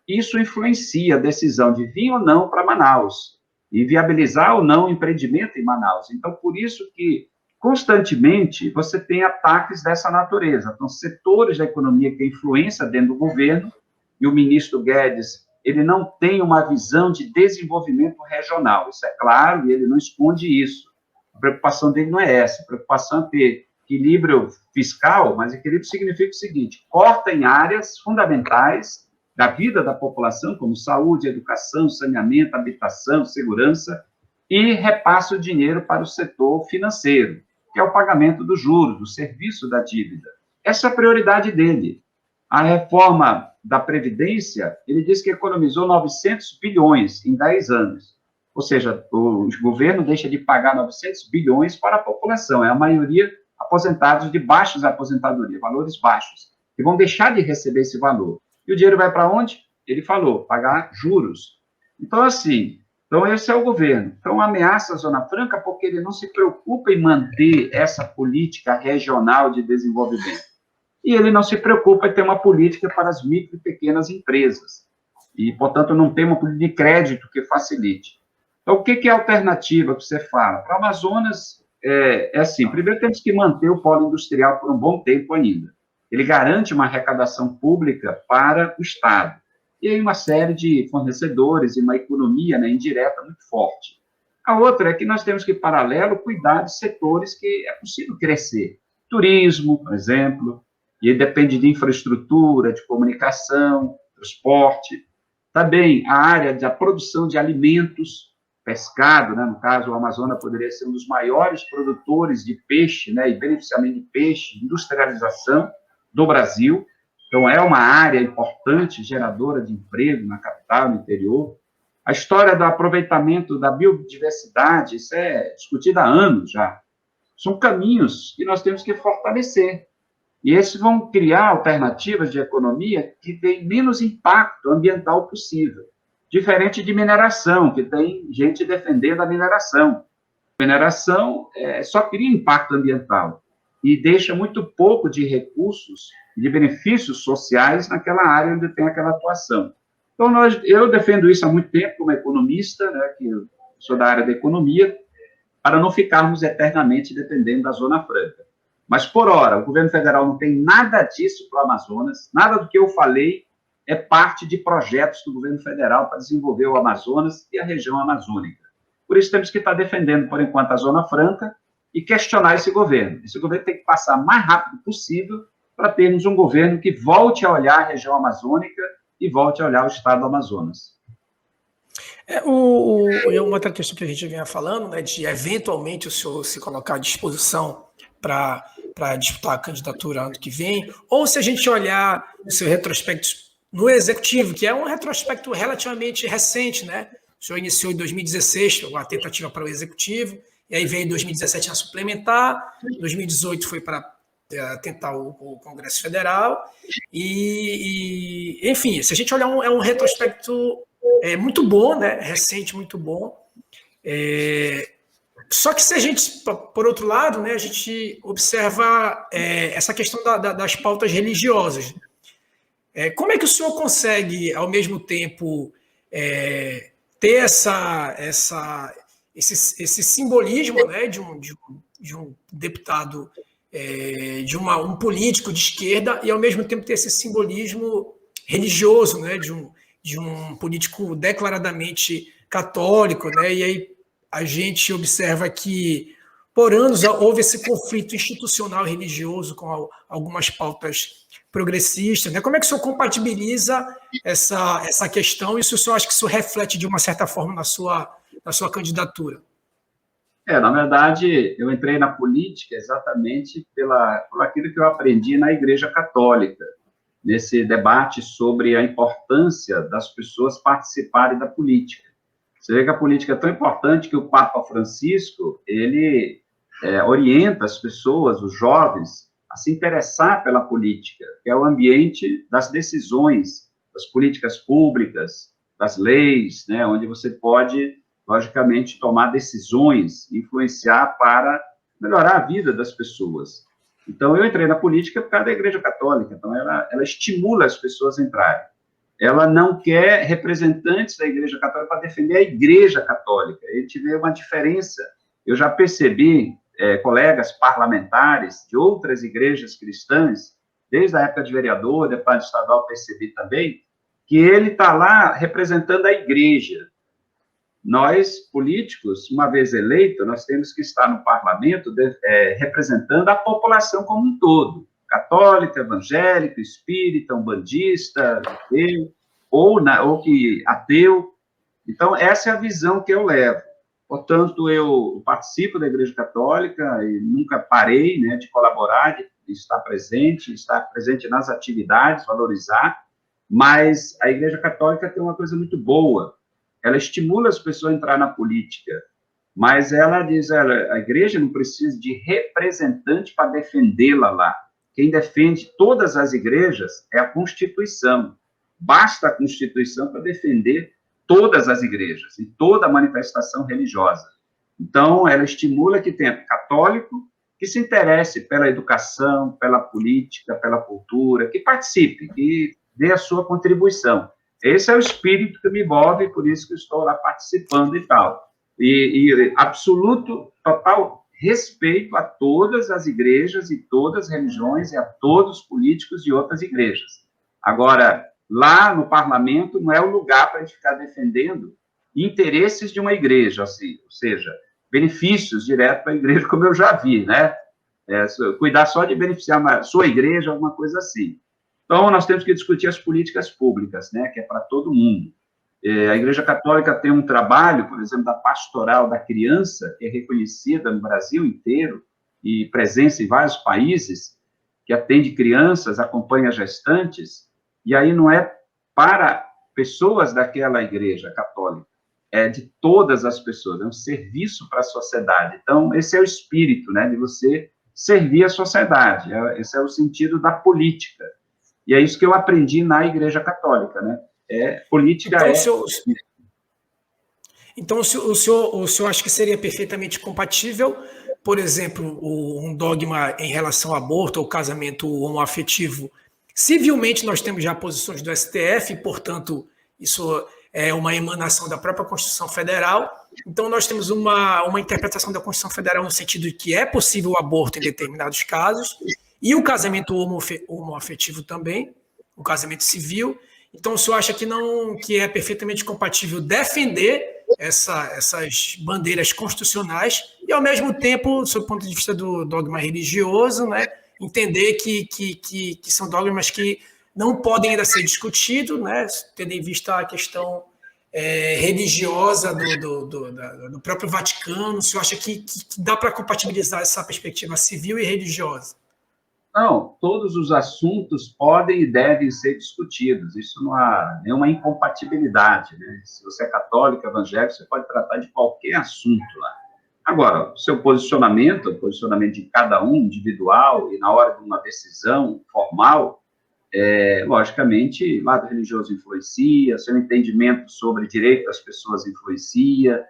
isso influencia a decisão de vir ou não para Manaus e viabilizar ou não o empreendimento em Manaus. Então, por isso que, constantemente, você tem ataques dessa natureza. Então, setores da economia que influenciam dentro do governo, e o ministro Guedes, ele não tem uma visão de desenvolvimento regional, isso é claro, e ele não esconde isso. A preocupação dele não é essa, a preocupação é ter equilíbrio fiscal, mas equilíbrio significa o seguinte: corta em áreas fundamentais da vida da população, como saúde, educação, saneamento, habitação, segurança, e repassa o dinheiro para o setor financeiro, que é o pagamento dos juros, do serviço da dívida. Essa é a prioridade dele. A reforma da Previdência, ele diz que economizou 900 bilhões em 10 anos. Ou seja, o governo deixa de pagar 900 bilhões para a população, é a maioria aposentados de baixas aposentadorias, valores baixos, que vão deixar de receber esse valor. E o dinheiro vai para onde? Ele falou, pagar juros. Então, assim, esse é o governo. Então, ameaça a Zona Franca porque ele não se preocupa em manter essa política regional de desenvolvimento. E ele não se preocupa em ter uma política para as micro e pequenas empresas. E, portanto, não tem uma política de crédito que facilite. Então, o que é a alternativa que você fala? Para o Amazonas, é assim, primeiro temos que manter o polo industrial por um bom tempo ainda. Ele garante uma arrecadação pública para o Estado. E aí uma série de fornecedores e uma economia, né, indireta muito forte. A outra é que nós temos que, em paralelo, cuidar de setores que é possível crescer. Turismo, por exemplo, e depende de infraestrutura, de comunicação, transporte. Também a área da produção de alimentos, pescado, né? No caso, o Amazonas poderia ser um dos maiores produtores de peixe, né? E beneficiamento de peixe, industrialização do Brasil. Então, é uma área importante, geradora de emprego na capital, no interior. A história do aproveitamento da biodiversidade, isso é discutido há anos já. São caminhos que nós temos que fortalecer. E esses vão criar alternativas de economia que têm menos impacto ambiental possível. Diferente de mineração, que tem gente defendendo a mineração. A mineração só cria impacto ambiental e deixa muito pouco de recursos, de benefícios sociais naquela área onde tem aquela atuação. Então, eu defendo isso há muito tempo como economista, né, que eu sou da área da economia, para não ficarmos eternamente dependendo da Zona Franca. Mas, por hora, o governo federal não tem nada disso para o Amazonas, nada do que eu falei é parte de projetos do governo federal para desenvolver o Amazonas e a região amazônica. Por isso, temos que estar defendendo, por enquanto, a Zona Franca e questionar esse governo. Esse governo tem que passar o mais rápido possível para termos um governo que volte a olhar a região amazônica e volte a olhar o estado do Amazonas. Uma outra questão que a gente vinha falando, né, de eventualmente o senhor se colocar à disposição para disputar a candidatura ano que vem, ou se a gente olhar o seu retrospecto no Executivo, que é um retrospecto relativamente recente, né? O senhor iniciou em 2016, uma tentativa para o Executivo, e aí veio em 2017 a suplementar, 2018 foi para tentar o Congresso Federal, enfim, se a gente olhar, é um retrospecto muito bom, né? Recente, muito bom. Só que se a gente, por outro lado, né, a gente observa essa questão das pautas religiosas. Como é que o senhor consegue, ao mesmo tempo, ter esse simbolismo, né, de um deputado, um político de esquerda, e, ao mesmo tempo, ter esse simbolismo religioso, né, de um político declaradamente católico, né? E aí a gente observa que, por anos, houve esse conflito institucional religioso com algumas pautas progressistas, né? Como é que o senhor compatibiliza essa questão e se o senhor acha que isso reflete de uma certa forma na sua candidatura? Na verdade, eu entrei na política exatamente por aquilo que eu aprendi na Igreja Católica, nesse debate sobre a importância das pessoas participarem da política. Você vê que a política é tão importante que o Papa Francisco, ele orienta as pessoas, os jovens, a se interessar pela política, que é o ambiente das decisões, das políticas públicas, das leis, né, onde você pode, logicamente, tomar decisões, influenciar para melhorar a vida das pessoas. Então, eu entrei na política por causa da Igreja Católica, então ela estimula as pessoas a entrarem. Ela não quer representantes da Igreja Católica para defender a Igreja Católica. A gente vê uma diferença. Eu já percebi colegas parlamentares de outras igrejas cristãs, desde a época de vereador, deputado estadual, percebi também, que ele está lá representando a Igreja. Nós, políticos, uma vez eleito, nós temos que estar no parlamento representando a população como um todo, católica, evangélica, espírita, umbandista, ateu, ou que ateu. Então, essa é a visão que eu levo. Portanto, eu participo da Igreja Católica e nunca parei, né, de colaborar, de estar presente nas atividades, valorizar, mas a Igreja Católica tem uma coisa muito boa. Ela estimula as pessoas a entrar na política, mas ela diz, a igreja não precisa de representante para defendê-la lá. Quem defende todas as igrejas é a Constituição. Basta a Constituição para defender todas as igrejas e toda a manifestação religiosa. Então, ela estimula que tenha católico que se interesse pela educação, pela política, pela cultura, que participe, que dê a sua contribuição. Esse é o espírito que me move, por isso que eu estou lá participando e tal. E absoluto, total respeito a todas as igrejas e todas as religiões e a todos os políticos de outras igrejas. Agora, lá no parlamento não é o lugar para a gente ficar defendendo interesses de uma igreja, assim, ou seja, benefícios direto para a igreja, como eu já vi, né? Cuidar só de beneficiar a sua igreja, alguma coisa assim. Então, nós temos que discutir as políticas públicas, né, que é para todo mundo. A Igreja Católica tem um trabalho, por exemplo, da pastoral da criança, que é reconhecida no Brasil inteiro e presença em vários países, que atende crianças, acompanha gestantes, e aí não é para pessoas daquela Igreja Católica, é de todas as pessoas, é um serviço para a sociedade. Então, esse é o espírito, né, de você servir a sociedade, esse é o sentido da política. E é isso que eu aprendi na Igreja Católica, né? Política Então, o senhor acha que seria perfeitamente compatível, por exemplo, um dogma em relação ao aborto ou casamento homoafetivo? Civilmente, nós temos já posições do STF, portanto, isso é uma emanação da própria Constituição Federal. Então, nós temos uma interpretação da Constituição Federal no sentido de que é possível o aborto em determinados casos, e o casamento homoafetivo também, o casamento civil. Então, o senhor acha que é perfeitamente compatível defender essas bandeiras constitucionais e, ao mesmo tempo, do seu ponto de vista do dogma religioso, né, entender que são dogmas que não podem ainda ser discutidos, né, tendo em vista a questão religiosa do próprio Vaticano? O senhor acha que dá para compatibilizar essa perspectiva civil e religiosa? Não, todos os assuntos podem e devem ser discutidos, isso não há nenhuma incompatibilidade, né? Se você é católico, evangélico, você pode tratar de qualquer assunto lá. Agora, o seu posicionamento, o posicionamento de cada um, individual, e na hora de uma decisão formal, logicamente, o lado religioso influencia, seu entendimento sobre direito das pessoas influencia.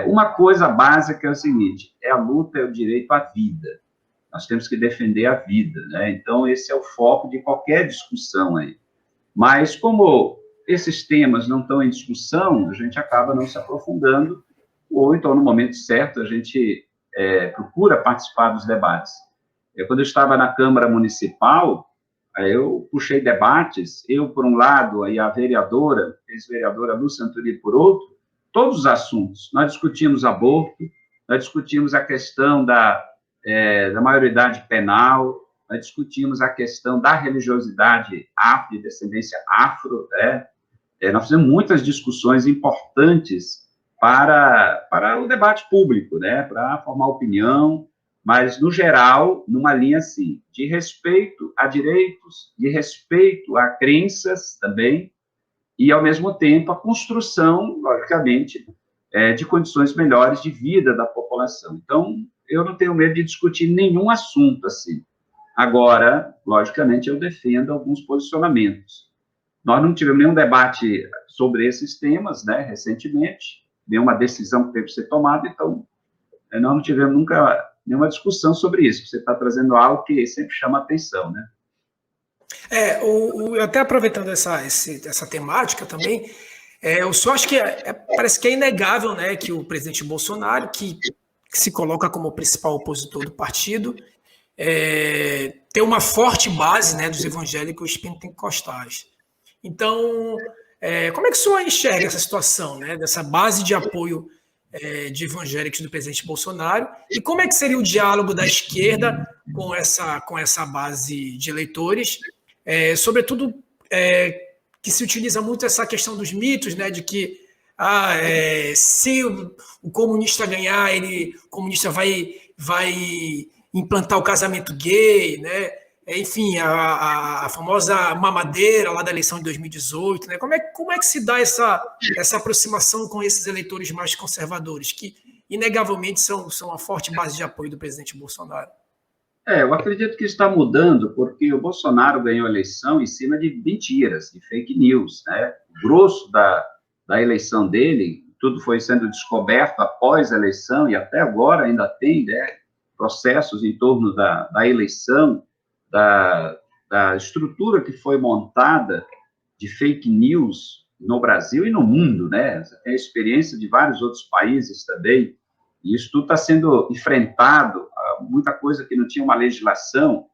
Uma coisa básica é o seguinte, a luta é o direito à vida. Nós temos que defender a vida, né? Então, esse é o foco de qualquer discussão aí. Mas, como esses temas não estão em discussão, a gente acaba não se aprofundando, ou então, no momento certo, a gente procura participar dos debates. Quando eu estava na Câmara Municipal, eu puxei debates, eu por um lado, e a vereadora, ex-vereadora Lúcia Anturi por outro, todos os assuntos. Nós discutimos aborto, nós discutimos a questão da maioridade penal, nós discutimos a questão da religiosidade afro, de descendência afro, né? Nós fizemos muitas discussões importantes para o debate público, né? Para formar opinião, mas, no geral, numa linha assim, de respeito a direitos, de respeito a crenças também, e, ao mesmo tempo, a construção, logicamente, de condições melhores de vida da população. Então, eu não tenho medo de discutir nenhum assunto assim. Agora, logicamente, eu defendo alguns posicionamentos. Nós não tivemos nenhum debate sobre esses temas, né, recentemente, nenhuma decisão que teve que ser tomada, então, nós não tivemos nunca nenhuma discussão sobre isso. Você está trazendo algo que sempre chama atenção, né? Até aproveitando essa temática também, eu só acho que parece que é inegável, né, que o presidente Bolsonaro, que se coloca como o principal opositor do partido, tem uma forte base, né, dos evangélicos pentecostais. Então, como é que o senhor enxerga essa situação, né, dessa base de apoio de evangélicos do presidente Bolsonaro, e como é que seria o diálogo da esquerda com essa base de eleitores, sobretudo que se utiliza muito essa questão dos mitos, né, de que se o comunista ganhar, o comunista vai implantar o casamento gay, né? Enfim, a famosa mamadeira lá da eleição de 2018, né? Como é que se dá essa aproximação com esses eleitores mais conservadores, que inegavelmente são uma forte base de apoio do presidente Bolsonaro? Eu acredito que está mudando, porque o Bolsonaro ganhou a eleição em cima de mentiras, de fake news, né? O grosso da eleição dele, tudo foi sendo descoberto após a eleição, e até agora ainda tem, né, processos em torno da eleição, da estrutura que foi montada de fake news no Brasil e no mundo, né? Você tem a experiência de vários outros países também, e isso tudo está sendo enfrentado, muita coisa que não tinha uma legislação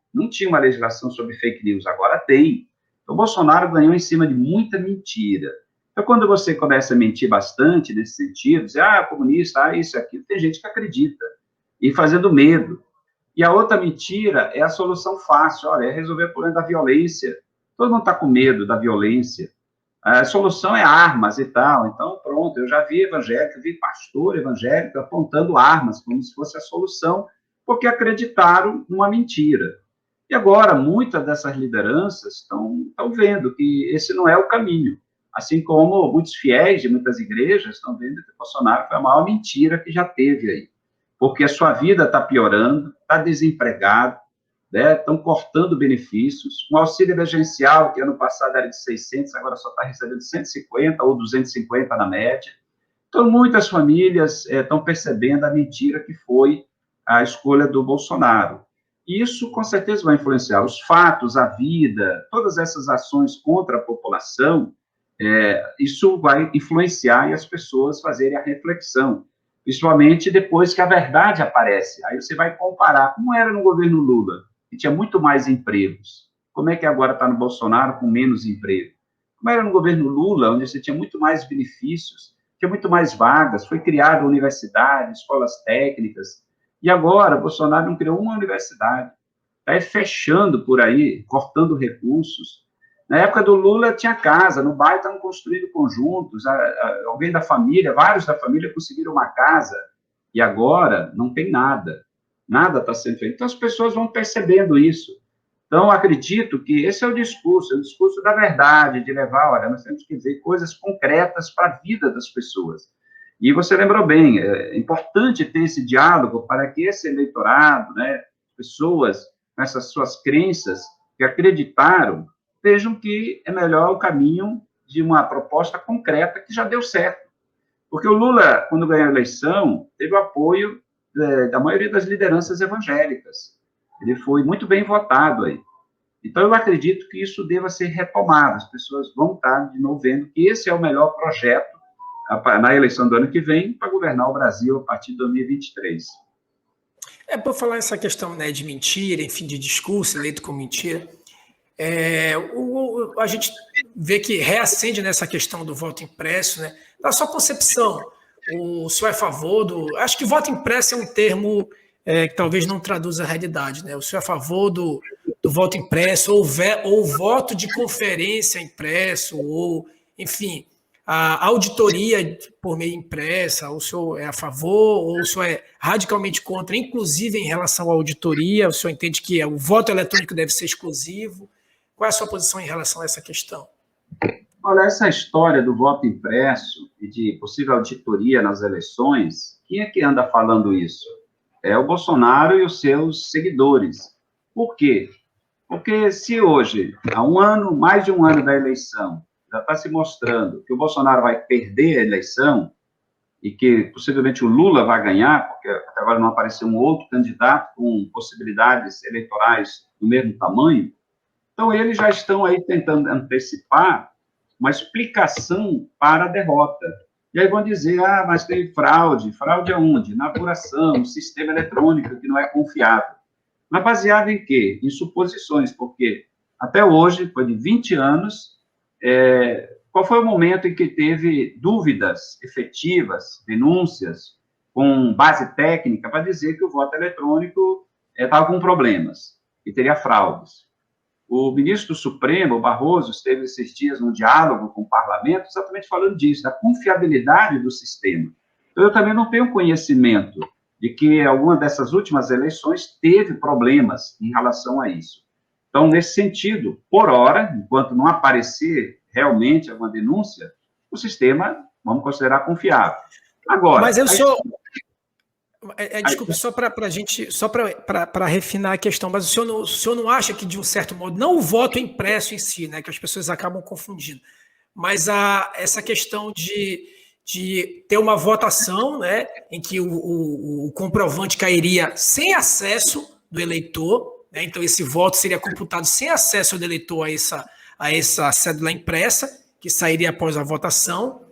sobre fake news, agora tem. Então, o Bolsonaro ganhou em cima de muita mentira. Então, quando você começa a mentir bastante nesse sentido, dizer, comunista, isso, aquilo, tem gente que acredita, e fazendo medo. E a outra mentira é a solução fácil, olha, é resolver o problema da violência. Todo mundo está com medo da violência. A solução é armas e tal. Então, pronto, eu já vi evangélico, vi pastor evangélico apontando armas como se fosse a solução, porque acreditaram numa mentira. E agora, muitas dessas lideranças estão vendo que esse não é o caminho. Assim como muitos fiéis de muitas igrejas estão vendo que o Bolsonaro foi a maior mentira que já teve aí. Porque a sua vida está piorando, está desempregado, né? Estão cortando benefícios. Um auxílio emergencial, que ano passado era de 600, agora só está recebendo 150 ou 250 na média. Então, muitas famílias estão percebendo a mentira que foi a escolha do Bolsonaro. Isso, com certeza, vai influenciar os fatos, a vida, todas essas ações contra a população, isso vai influenciar e as pessoas fazerem a reflexão, principalmente depois que a verdade aparece. Aí você vai comparar como era no governo Lula, que tinha muito mais empregos, como é que agora está no Bolsonaro com menos emprego? Como era no governo Lula, onde você tinha muito mais benefícios, tinha muito mais vagas, foi criada universidade, escolas técnicas, e agora Bolsonaro não criou uma universidade, está fechando por aí, cortando recursos. Na época do Lula tinha casa, no bairro estavam construindo conjuntos, alguém da família, vários da família conseguiram uma casa, e agora não tem nada, nada está sendo feito. Então as pessoas vão percebendo isso. Então acredito que esse é o discurso da verdade, de levar, olha, nós temos que dizer coisas concretas para a vida das pessoas. E você lembrou bem, é importante ter esse diálogo para que esse eleitorado, né, pessoas com essas suas crenças que acreditaram, vejam que é melhor o caminho de uma proposta concreta que já deu certo. Porque o Lula, quando ganhou a eleição, teve o apoio da maioria das lideranças evangélicas. Ele foi muito bem votado aí. Então, eu acredito que isso deva ser retomado. As pessoas vão estar, de novo, vendo que esse é o melhor projeto na eleição do ano que vem para governar o Brasil a partir de 2023. Por falar essa questão, né, de mentira, enfim, de discurso eleito com mentira, a gente vê que reacende nessa questão do voto impresso, né? Da sua concepção, o senhor é a favor do... Acho que voto impresso é um termo que talvez não traduza a realidade, né? O senhor é a favor do voto impresso, ou voto de conferência impresso, ou, enfim, a auditoria por meio impressa, o senhor é a favor, ou o senhor é radicalmente contra, inclusive em relação à auditoria, o senhor entende que o voto eletrônico deve ser exclusivo? Qual é a sua posição em relação a essa questão? Olha, essa história do voto impresso e de possível auditoria nas eleições, quem é que anda falando isso? É o Bolsonaro e os seus seguidores. Por quê? Porque se hoje, há um ano, mais de um ano da eleição, já está se mostrando que o Bolsonaro vai perder a eleição e que possivelmente o Lula vai ganhar, porque até agora não apareceu um outro candidato com possibilidades eleitorais do mesmo tamanho, então eles já estão aí tentando antecipar uma explicação para a derrota. E aí vão dizer, mas tem fraude. Fraude aonde? Na apuração, no sistema eletrônico, que não é confiável. Mas baseado em quê? Em suposições, porque até hoje, depois de 20 anos, qual foi o momento em que teve dúvidas efetivas, denúncias, com base técnica, para dizer que o voto eletrônico estava com problemas e teria fraudes? O ministro do Supremo, o Barroso, esteve esses dias num diálogo com o parlamento, exatamente falando disso, da confiabilidade do sistema. Então, eu também não tenho conhecimento de que alguma dessas últimas eleições teve problemas em relação a isso. Então, nesse sentido, por hora, enquanto não aparecer realmente alguma denúncia, o sistema vamos considerar confiável. Agora... Mas eu sou... desculpe, só para a gente, só para refinar a questão, mas o senhor não acha que, de um certo modo, não o voto impresso em si, né, que as pessoas acabam confundindo, mas essa questão de ter uma votação, né, em que o comprovante cairia sem acesso do eleitor, né, então esse voto seria computado sem acesso do eleitor a essa cédula impressa, que sairia após a votação,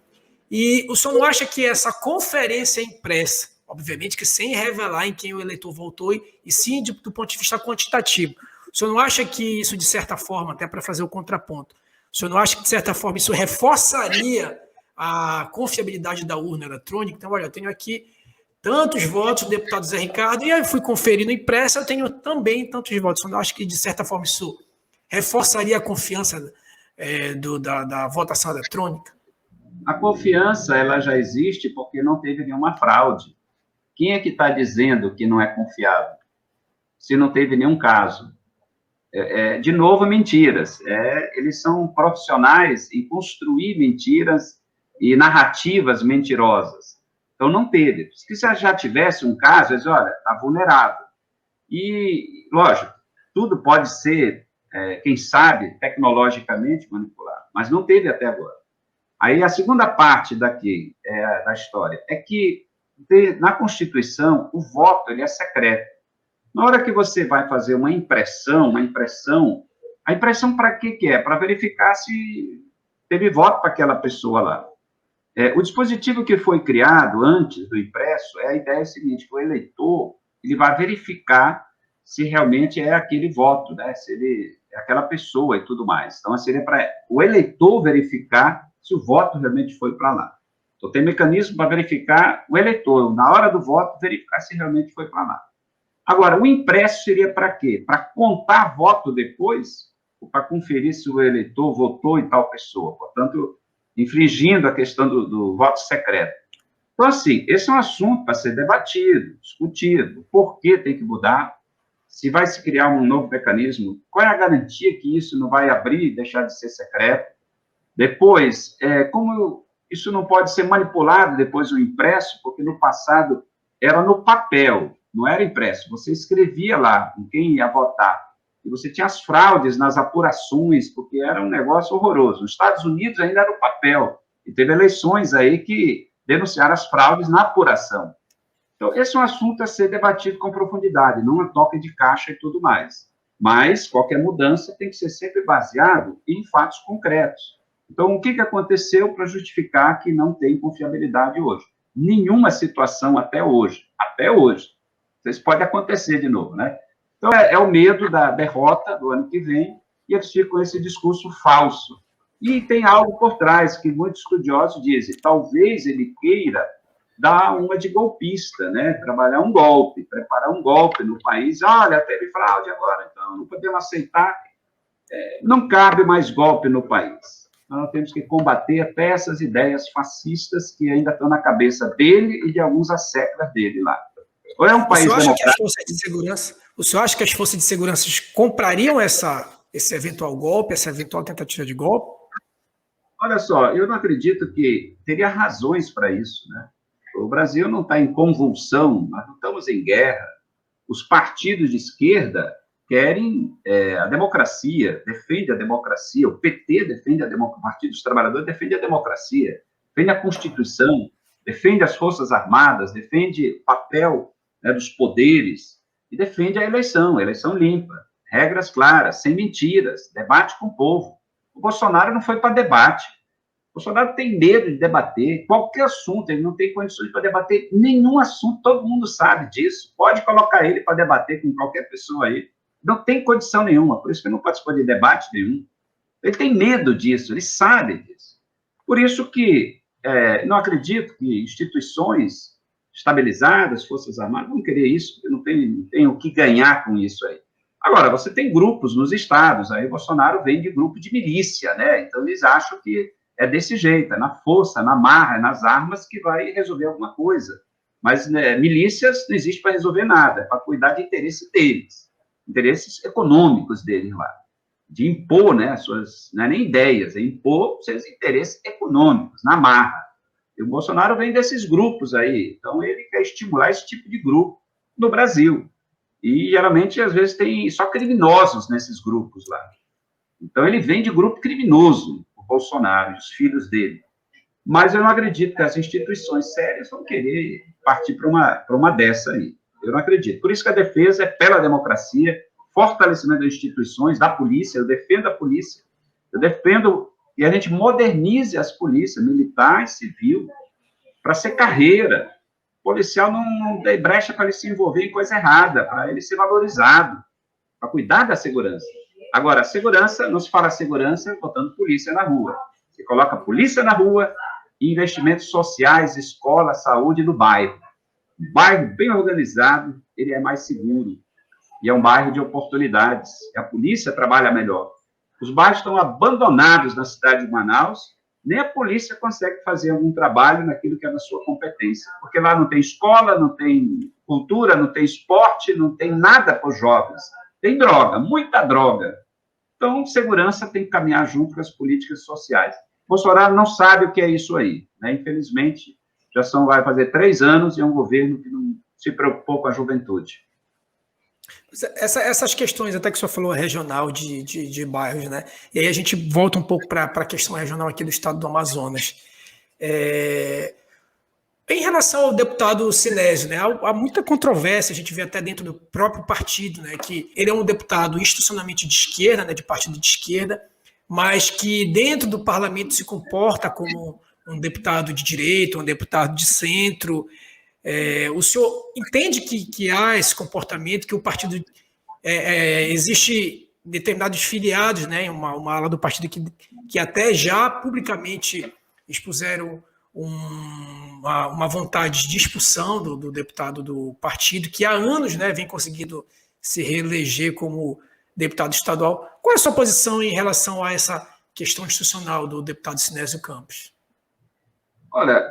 e o senhor não acha que essa conferência impressa, obviamente que sem revelar em quem o eleitor votou, e sim do ponto de vista quantitativo, o senhor não acha que isso, de certa forma, até para fazer o contraponto, o senhor não acha que, de certa forma, isso reforçaria a confiabilidade da urna eletrônica? Então, olha, eu tenho aqui tantos votos do deputado Zé Ricardo, e aí fui conferir no impresso, eu tenho também tantos votos. Eu não acho que, de certa forma, isso reforçaria a confiança da votação eletrônica? A confiança, ela já existe porque não teve nenhuma fraude. Quem é que está dizendo que não é confiável? Se não teve nenhum caso. De novo, mentiras. Eles são profissionais em construir mentiras e narrativas mentirosas. Então, não teve. Se já tivesse um caso, eles olha, está vulnerável. E, lógico, tudo pode ser, quem sabe, tecnologicamente manipulado, mas não teve até agora. Aí, a segunda parte daqui, da história, é que, na Constituição, o voto ele é secreto. Na hora que você vai fazer uma impressão, a impressão para que é? Para verificar se teve voto para aquela pessoa lá. O dispositivo que foi criado antes do impresso, a ideia é a seguinte, que o eleitor ele vai verificar se realmente é aquele voto, né? Se ele é aquela pessoa e tudo mais. Então, seria para o eleitor verificar se o voto realmente foi para lá. Então, tem mecanismo para verificar o eleitor, na hora do voto, verificar se realmente foi para lá. Agora, o impresso seria para quê? Para contar voto depois, ou para conferir se o eleitor votou em tal pessoa. Portanto, infringindo a questão do voto secreto. Então, assim, esse é um assunto para ser debatido, discutido. Por que tem que mudar? Se vai se criar um novo mecanismo, qual é a garantia que isso não vai abrir e deixar de ser secreto? Depois, como isso não pode ser manipulado depois do impresso, porque no passado era no papel, não era impresso. Você escrevia lá em quem ia votar. E você tinha as fraudes nas apurações, porque era um negócio horroroso. Nos Estados Unidos ainda era o papel. E teve eleições aí que denunciaram as fraudes na apuração. Então, esse é um assunto a ser debatido com profundidade, não a toca de caixa e tudo mais. Mas qualquer mudança tem que ser sempre baseado em fatos concretos. Então, o que aconteceu para justificar que não tem confiabilidade hoje? Nenhuma situação até hoje. Até hoje. Isso pode acontecer de novo, né? Então, é o medo da derrota do ano que vem, e eles ficam com esse discurso falso. E tem algo por trás, que muitos estudiosos dizem, talvez ele queira dar uma de golpista, né? Trabalhar um golpe, preparar um golpe no país. Olha, teve fraude agora, então não podemos aceitar. Não cabe mais golpe no país. Nós temos que combater até essas ideias fascistas que ainda estão na cabeça dele e de alguns asseclas dele lá. Ou é um país democrático... O senhor acha que as forças de segurança comprariam esse eventual golpe, essa eventual tentativa de golpe? Olha só, eu não acredito que teria razões para isso, né? O Brasil não está em convulsão, nós não estamos em guerra. Os partidos de esquerda querem a democracia, defende a democracia, o PT defende a democracia, o Partido dos Trabalhadores defende a democracia, defende a Constituição, defende as Forças Armadas, defende o papel, né, dos poderes, e defende a eleição limpa, regras claras, sem mentiras, debate com o povo. O Bolsonaro não foi para debate. O Bolsonaro tem medo de debater qualquer assunto, ele não tem condições para debater nenhum assunto, todo mundo sabe disso. Pode colocar ele para debater com qualquer pessoa aí. Não tem condição nenhuma, por isso que ele não participou de debate nenhum. Ele tem medo disso, ele sabe disso. Por isso que não acredito que instituições estabilizadas, Forças Armadas, vão querer isso, não tem o que ganhar com isso aí. Agora, você tem grupos nos estados, aí o Bolsonaro vem de grupo de milícia, né? Então, eles acham que é desse jeito, é na força, na marra, é nas armas que vai resolver alguma coisa. Mas milícias não existe para resolver nada, é para cuidar de interesses deles, interesses econômicos deles lá. De impor, né, suas, não é nem ideias, é impor seus interesses econômicos, na marra. E o Bolsonaro vem desses grupos aí, então ele quer estimular esse tipo de grupo no Brasil. E, geralmente, às vezes, tem só criminosos nesses grupos lá. Então, ele vem de grupo criminoso, o Bolsonaro, os filhos dele. Mas eu não acredito que as instituições sérias vão querer partir para uma dessa aí. Eu não acredito. Por isso que a defesa é pela democracia, fortalecimento das instituições, da polícia, eu defendo a polícia, eu defendo que a gente modernize as polícias, militar e civil, para ser carreira. O policial não dê brecha para ele se envolver em coisa errada, para ele ser valorizado, para cuidar da segurança. Agora, a segurança, não se fala segurança botando polícia na rua. Você coloca polícia na rua e investimentos sociais, escola, saúde no bairro. Um bairro bem organizado, ele é mais seguro. E é um bairro de oportunidades. E a polícia trabalha melhor. Os bairros estão abandonados na cidade de Manaus, nem a polícia consegue fazer algum trabalho naquilo que é da sua competência. Porque lá não tem escola, não tem cultura, não tem esporte, não tem nada para os jovens. Tem droga, muita droga. Então, segurança tem que caminhar junto com as políticas sociais. Bolsonaro não sabe o que é isso aí, né? Infelizmente, vai fazer 3 anos e é um governo que não se preocupou com a juventude. Essas questões, até que o senhor falou regional de bairros, né? E aí a gente volta um pouco para a questão regional aqui do estado do Amazonas. Em relação ao deputado Sinésio, né, há muita controvérsia, a gente vê até dentro do próprio partido, né, que ele é um deputado institucionalmente de esquerda, né, de partido de esquerda, mas que dentro do parlamento se comporta como um deputado de direita, um deputado de centro. O senhor entende que há esse comportamento, que o partido existe determinados filiados, né, uma ala do partido que até já publicamente expuseram uma vontade de expulsão do deputado do partido, que há anos, né, vem conseguindo se reeleger como deputado estadual. Qual é a sua posição em relação a essa questão institucional do deputado Sinésio Campos? Olha,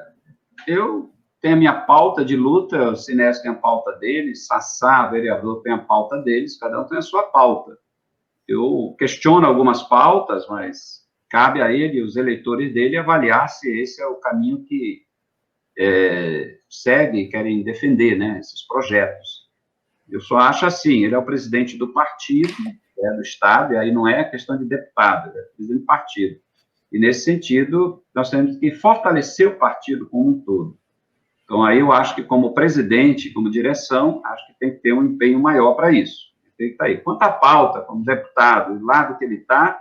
eu tenho a minha pauta de luta, o Sinésio tem a pauta dele, Sassá, vereador, tem a pauta deles, cada um tem a sua pauta. Eu questiono algumas pautas, mas cabe a ele, os eleitores dele, avaliar se esse é o caminho que segue e querem defender, né, esses projetos. Eu só acho assim, ele é o presidente do partido, do Estado, e aí não é questão de deputado, é presidente do partido. E, nesse sentido, nós temos que fortalecer o partido como um todo. Então, aí eu acho que, como presidente, como direção, acho que tem que ter um empenho maior para isso. Tem que estar aí. Quanto à pauta, como deputado, do lado que ele está,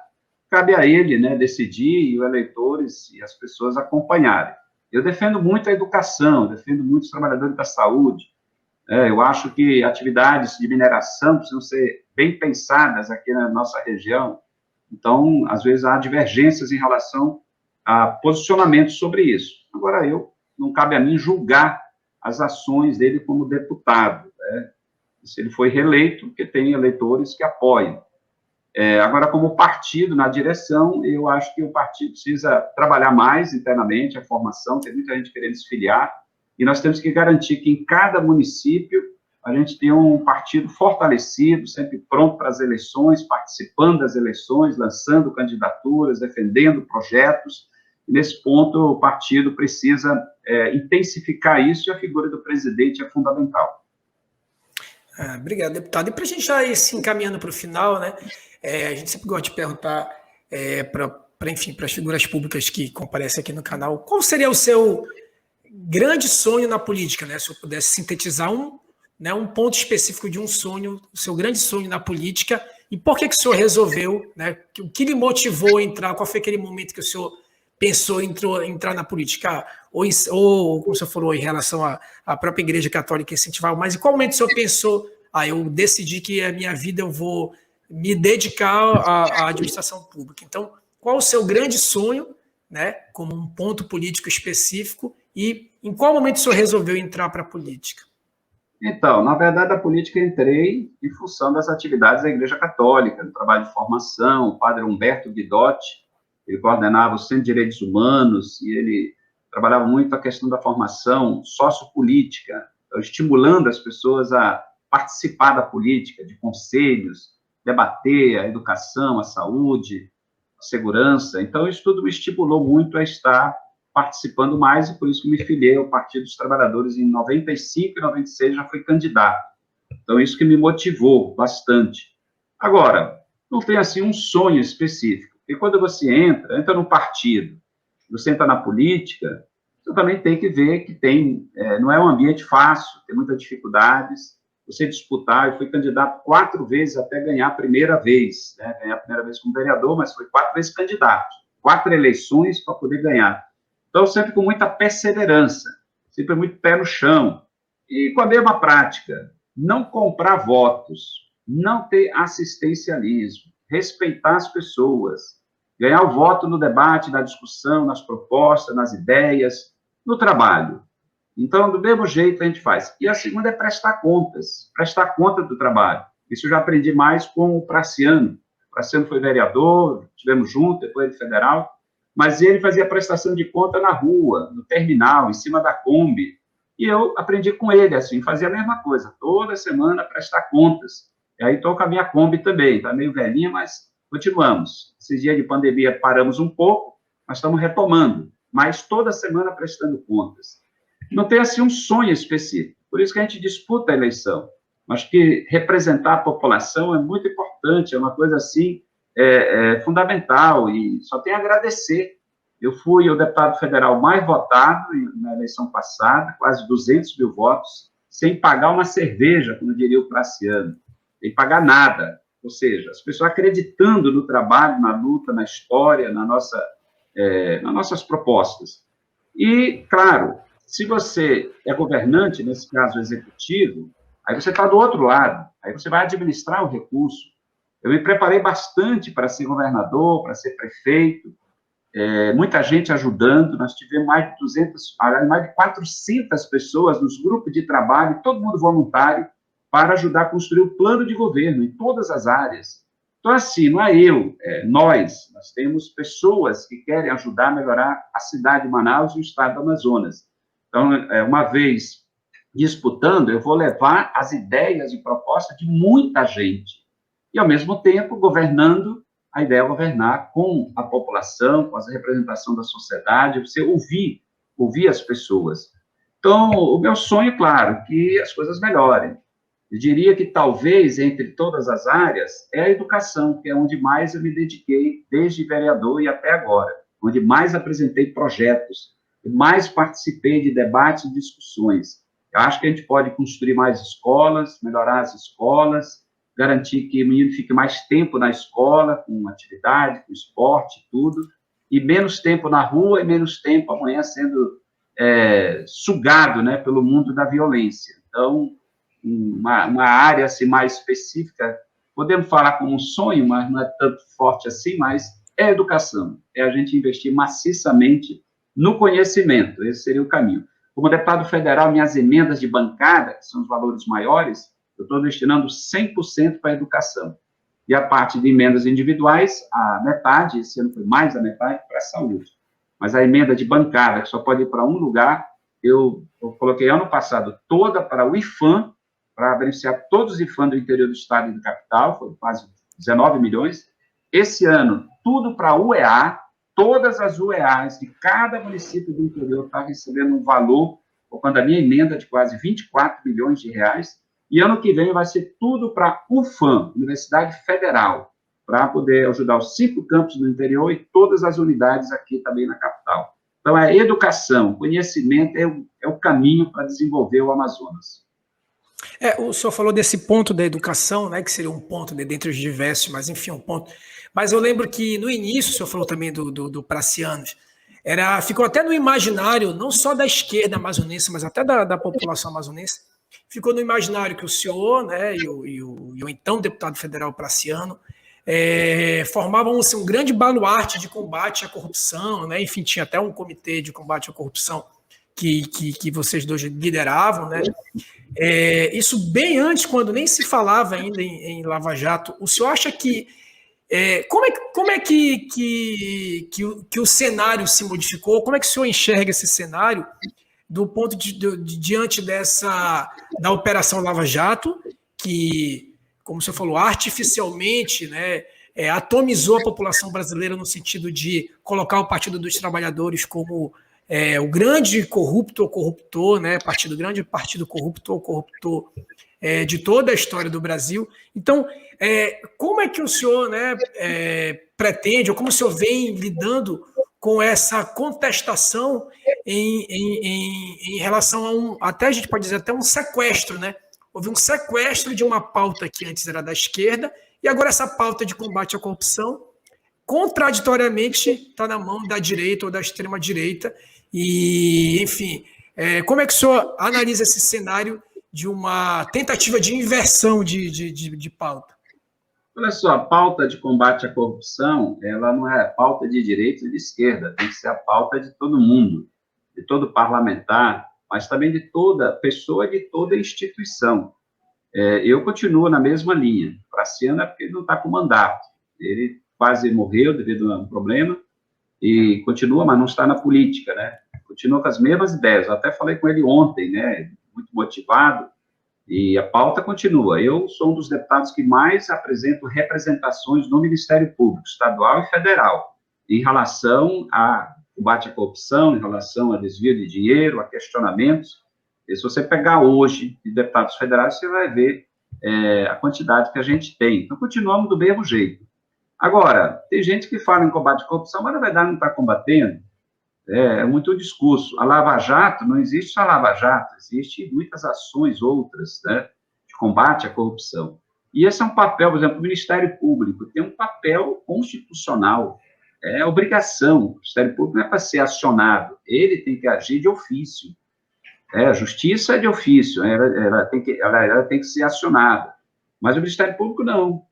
cabe a ele, né, decidir e os eleitores e as pessoas acompanharem. Eu defendo muito a educação, defendo muito os trabalhadores da saúde. Eu acho que atividades de mineração precisam ser bem pensadas aqui na nossa região. Então, às vezes, há divergências em relação a posicionamentos sobre isso. Agora, não cabe a mim julgar as ações dele como deputado, né? Se ele foi reeleito, porque tem eleitores que apoiam. Agora, como partido, na direção, eu acho que o partido precisa trabalhar mais internamente a formação, tem muita gente querendo se filiar, e nós temos que garantir que em cada município a gente tenha um partido fortalecido, sempre pronto para as eleições, participando das eleições, lançando candidaturas, defendendo projetos. E nesse ponto, o partido precisa intensificar isso, e a figura do presidente é fundamental. Obrigado, deputado. E para a gente já ir se encaminhando para o final, né? A gente sempre gosta de perguntar para as figuras públicas que comparecem aqui no canal, qual seria o seu grande sonho na política, né? Se eu pudesse sintetizar um ponto específico de um sonho, o seu grande sonho na política, e por que o senhor resolveu, né? O que lhe motivou a entrar? Qual foi aquele momento que o senhor pensou em entrar na política? Ou como o senhor falou, em relação à própria Igreja Católica incentivar, mas em qual momento o senhor pensou, eu decidi que a minha vida eu vou me dedicar à administração pública? Então, qual o seu grande sonho, né, como um ponto político específico, e em qual momento o senhor resolveu entrar para a política? Então, na verdade, a política eu entrei em função das atividades da Igreja Católica, no trabalho de formação. O padre Humberto Guidotti, ele coordenava o Centro de Direitos Humanos, e ele trabalhava muito a questão da formação sociopolítica, estimulando as pessoas a participar da política, de conselhos, debater a educação, a saúde, a segurança. Então, isso tudo me estimulou muito a estar participando mais, e por isso que me filiei ao Partido dos Trabalhadores em 95 e 96, já fui candidato. Então, isso que me motivou bastante. Agora, não tem, assim, um sonho específico. E quando você entra no partido, você entra na política, você também tem que ver que não é um ambiente fácil, tem muitas dificuldades. Você disputar, eu fui candidato 4 vezes até ganhar a primeira vez, né? Ganhar a primeira vez como vereador, mas foi 4 vezes candidato, 4 eleições para poder ganhar. Então, sempre com muita perseverança, sempre muito pé no chão, e com a mesma prática, não comprar votos, não ter assistencialismo, respeitar as pessoas, ganhar o voto no debate, na discussão, nas propostas, nas ideias, no trabalho. Então, do mesmo jeito a gente faz. E a segunda é prestar contas, prestar conta do trabalho. Isso eu já aprendi mais com o Praciano. O Praciano foi vereador, estivemos juntos, depois de federal, mas ele fazia prestação de conta na rua, no terminal, em cima da Kombi. E eu aprendi com ele, assim, fazia a mesma coisa, toda semana prestar contas. E aí estou com a minha Kombi também, está meio velhinha, mas continuamos. Esses dias de pandemia paramos um pouco, mas estamos retomando, mas toda semana prestando contas. Não tem, assim, um sonho específico, por isso que a gente disputa a eleição. Acho que representar a população é muito importante, é uma coisa, assim, fundamental, e só tenho a agradecer. Eu fui o deputado federal mais votado na eleição passada, quase 200 mil votos, sem pagar uma cerveja, como diria o Praciano, sem pagar nada. ou seja, as pessoas acreditando no trabalho, na luta, na história, nas nossas propostas. E, claro, se você é governante, nesse caso executivo, aí você está do outro lado, aí você vai administrar o recurso. Eu me preparei bastante para ser governador, para ser prefeito, muita gente ajudando, nós tivemos mais de 200, mais de 400 pessoas nos grupos de trabalho, todo mundo voluntário, para ajudar a construir o plano de governo em todas as áreas. Então, assim, não é eu, nós temos pessoas que querem ajudar a melhorar a cidade de Manaus e o estado do Amazonas. Então, uma vez disputando, eu vou levar as ideias e propostas de muita gente. E, ao mesmo tempo, governando, a ideia é governar com a população, com a representação da sociedade, você ouvir as pessoas. Então, o meu sonho, claro, que as coisas melhorem. Eu diria que, talvez, entre todas as áreas, é a educação, que é onde mais eu me dediquei, desde vereador e até agora, onde mais apresentei projetos, mais participei de debates e discussões. Eu acho que a gente pode construir mais escolas, melhorar as escolas, garantir que o menino fique mais tempo na escola, com atividade, com esporte, tudo, e menos tempo na rua e menos tempo amanhã sendo sugado, né, pelo mundo da violência. Então, uma área assim, mais específica, podemos falar como um sonho, mas não é tanto forte assim, mas é a educação, é a gente investir maciçamente no conhecimento, esse seria o caminho. Como deputado federal, minhas emendas de bancada, que são os valores maiores, eu estou destinando 100% para a educação. E a parte de emendas individuais, a metade, esse ano foi mais da metade, para a saúde. Mas a emenda de bancada, que só pode ir para um lugar, eu coloquei ano passado toda para o IFAM, para beneficiar todos os IFAM do interior do estado e da capital, foi quase 19 milhões. Esse ano, tudo para a UEA, todas as UEAs de cada município do interior está recebendo um valor, quando a minha emenda é de quase 24 milhões de reais, e ano que vem vai ser tudo para a UFAM, Universidade Federal, para poder ajudar os 5 campos do interior e todas as unidades aqui também na capital. Então, a educação, conhecimento é o caminho para desenvolver o Amazonas. O senhor falou desse ponto da educação, né, que seria um ponto dentre os diversos, mas enfim, um ponto. Mas eu lembro que no início, o senhor falou também do Pracianos, ficou até no imaginário, não só da esquerda amazonense, mas até da população amazonense, ficou no imaginário que o senhor, né, e o então deputado federal Praciano, formavam assim, um grande baluarte de combate à corrupção, né, enfim, tinha até um comitê de combate à corrupção que vocês dois lideravam, né? Isso bem antes, quando nem se falava ainda em Lava Jato. O senhor acha que como é que o cenário se modificou? Como é que o senhor enxerga esse cenário do ponto diante da Operação Lava Jato, que, como o senhor falou, artificialmente, né, atomizou a população brasileira no sentido de colocar o Partido dos Trabalhadores como o grande corrupto ou corruptor, né, grande partido corrupto ou corruptor de toda a história do Brasil. Então, como é que o senhor, né, pretende, ou como o senhor vem lidando com essa contestação em relação até a gente pode dizer, até um sequestro, né? Houve um sequestro de uma pauta que antes era da esquerda, e agora essa pauta de combate à corrupção, contraditoriamente, está na mão da direita ou da extrema-direita. E, enfim, como é que o senhor analisa esse cenário de uma tentativa de inversão de pauta? Olha só, a pauta de combate à corrupção, ela não é pauta de direita e de esquerda, tem que ser a pauta de todo mundo, de todo parlamentar, mas também de toda pessoa, de toda instituição. Eu continuo na mesma linha. Praciano é porque ele não está com mandato. Ele quase morreu devido a um problema e continua, mas não está na política, né? Continua com as mesmas ideias. Eu até falei com ele ontem, né? Muito motivado. E a pauta continua. Eu sou um dos deputados que mais apresento representações no Ministério Público, estadual e federal, em relação ao combate à corrupção, em relação a desvio de dinheiro, a questionamentos. E se você pegar hoje de deputados federais, você vai ver a quantidade que a gente tem. Então, continuamos do mesmo jeito. Agora, tem gente que fala em combate à corrupção, mas, na verdade, não está combatendo. É muito discurso. A Lava Jato, não existe só a Lava Jato, existem muitas ações outras, né, de combate à corrupção. E esse é um papel, por exemplo, o Ministério Público tem um papel constitucional, é obrigação. O Ministério Público não é para ser acionado, ele tem que agir de ofício. A justiça é de ofício, ela tem que ser acionada. Mas o Ministério Público não.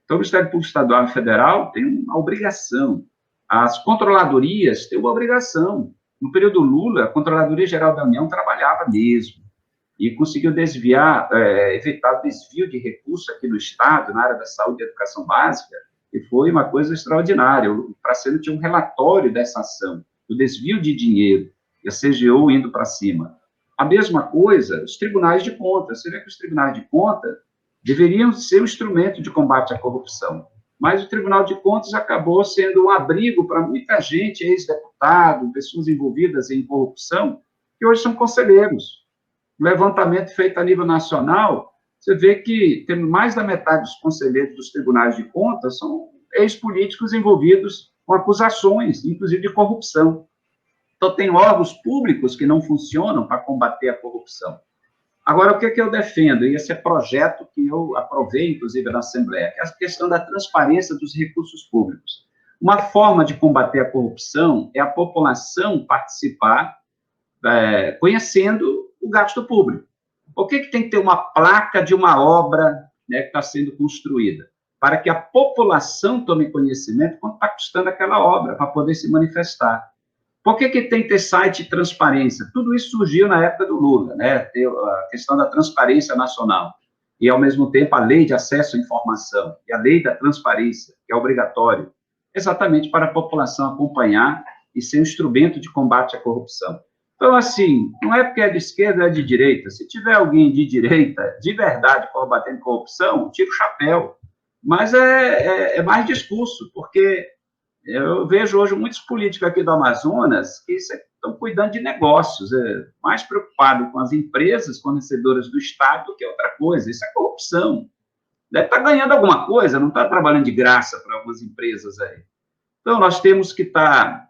Então, o Ministério Público Estadual e Federal tem uma obrigação. As controladorias têm uma obrigação. No período Lula, a Controladoria Geral da União trabalhava mesmo e conseguiu evitar o desvio de recursos aqui no Estado, na área da saúde e educação básica, e foi uma coisa extraordinária. O Praceno tinha um relatório dessa ação, do desvio de dinheiro, e a CGU indo para cima. A mesma coisa, os tribunais de contas. Você vê que os tribunais de contas deveriam ser um instrumento de combate à corrupção, mas o Tribunal de Contas acabou sendo um abrigo para muita gente, ex-deputado, pessoas envolvidas em corrupção, que hoje são conselheiros. Levantamento feito a nível nacional, você vê que tem mais da metade dos conselheiros dos tribunais de contas são ex-políticos envolvidos com acusações, inclusive de corrupção. Então, tem órgãos públicos que não funcionam para combater a corrupção. Agora, o que eu defendo? E esse é projeto que eu aprovei, inclusive, na Assembleia, que é a questão da transparência dos recursos públicos. Uma forma de combater a corrupção é a população participar, conhecendo o gasto público. Por que tem que ter uma placa de uma obra, né, que está sendo construída? Para que a população tome conhecimento quanto está custando aquela obra, para poder se manifestar. Por que tem que ter site de transparência? Tudo isso surgiu na época do Lula, né? A questão da transparência nacional. E, ao mesmo tempo, a lei de acesso à informação e a lei da transparência, que é obrigatório, exatamente para a população acompanhar e ser um instrumento de combate à corrupção. Então, assim, não é porque é de esquerda, é de direita. Se tiver alguém de direita, de verdade, combatendo corrupção, tira o chapéu. Mas é mais discurso, porque eu vejo hoje muitos políticos aqui do Amazonas que estão cuidando de negócios, mais preocupado com as empresas fornecedoras do Estado do que outra coisa. Isso é corrupção. Deve estar ganhando alguma coisa, não está trabalhando de graça para algumas empresas aí. Então, nós temos que estar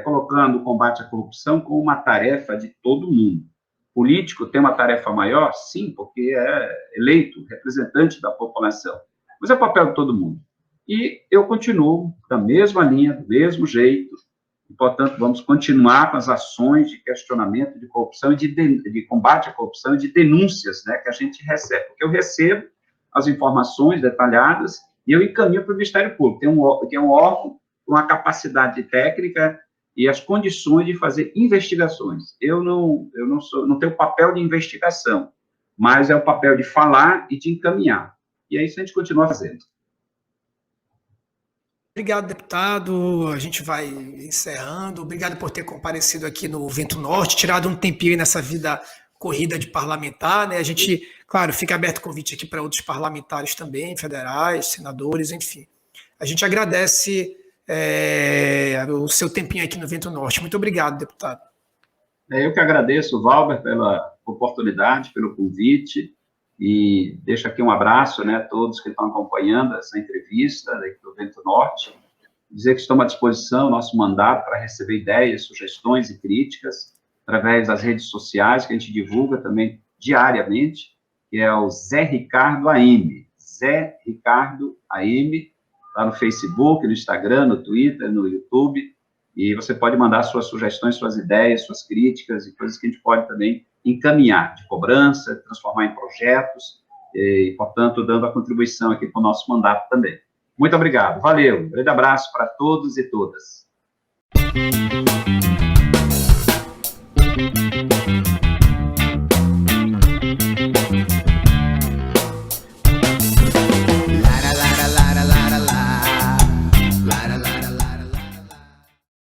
colocando o combate à corrupção como uma tarefa de todo mundo. O político tem uma tarefa maior? Sim, porque é eleito, representante da população. Mas é o papel de todo mundo. E eu continuo da mesma linha, do mesmo jeito, e, portanto, vamos continuar com as ações de questionamento de corrupção, de combate à corrupção e de denúncias, né, que a gente recebe. Porque eu recebo as informações detalhadas e eu encaminho para o Ministério Público, que é um órgão com a capacidade técnica e as condições de fazer investigações. Eu não tenho papel de investigação, mas é o papel de falar e de encaminhar. E é isso que a gente continua fazendo. Obrigado, deputado. A gente vai encerrando. Obrigado por ter comparecido aqui no Vento Norte, tirado um tempinho nessa vida corrida de parlamentar, né? A gente, claro, fica aberto o convite aqui para outros parlamentares também, federais, senadores, enfim. A gente agradece o seu tempinho aqui no Vento Norte. Muito obrigado, deputado. Eu que agradeço, Valber, pela oportunidade, pelo convite, e deixo aqui um abraço, né, a todos que estão acompanhando essa entrevista aqui do Vento Norte, dizer que estamos à disposição, nosso mandato, para receber ideias, sugestões e críticas, através das redes sociais, que a gente divulga também diariamente, que é o Zé Ricardo AM, Zé Ricardo AM, está no Facebook, no Instagram, no Twitter, no YouTube, e você pode mandar suas sugestões, suas ideias, suas críticas e coisas que a gente pode também encaminhar de cobrança, transformar em projetos, e, portanto, dando a contribuição aqui para o nosso mandato também. Muito obrigado, valeu, um grande abraço para todos e todas.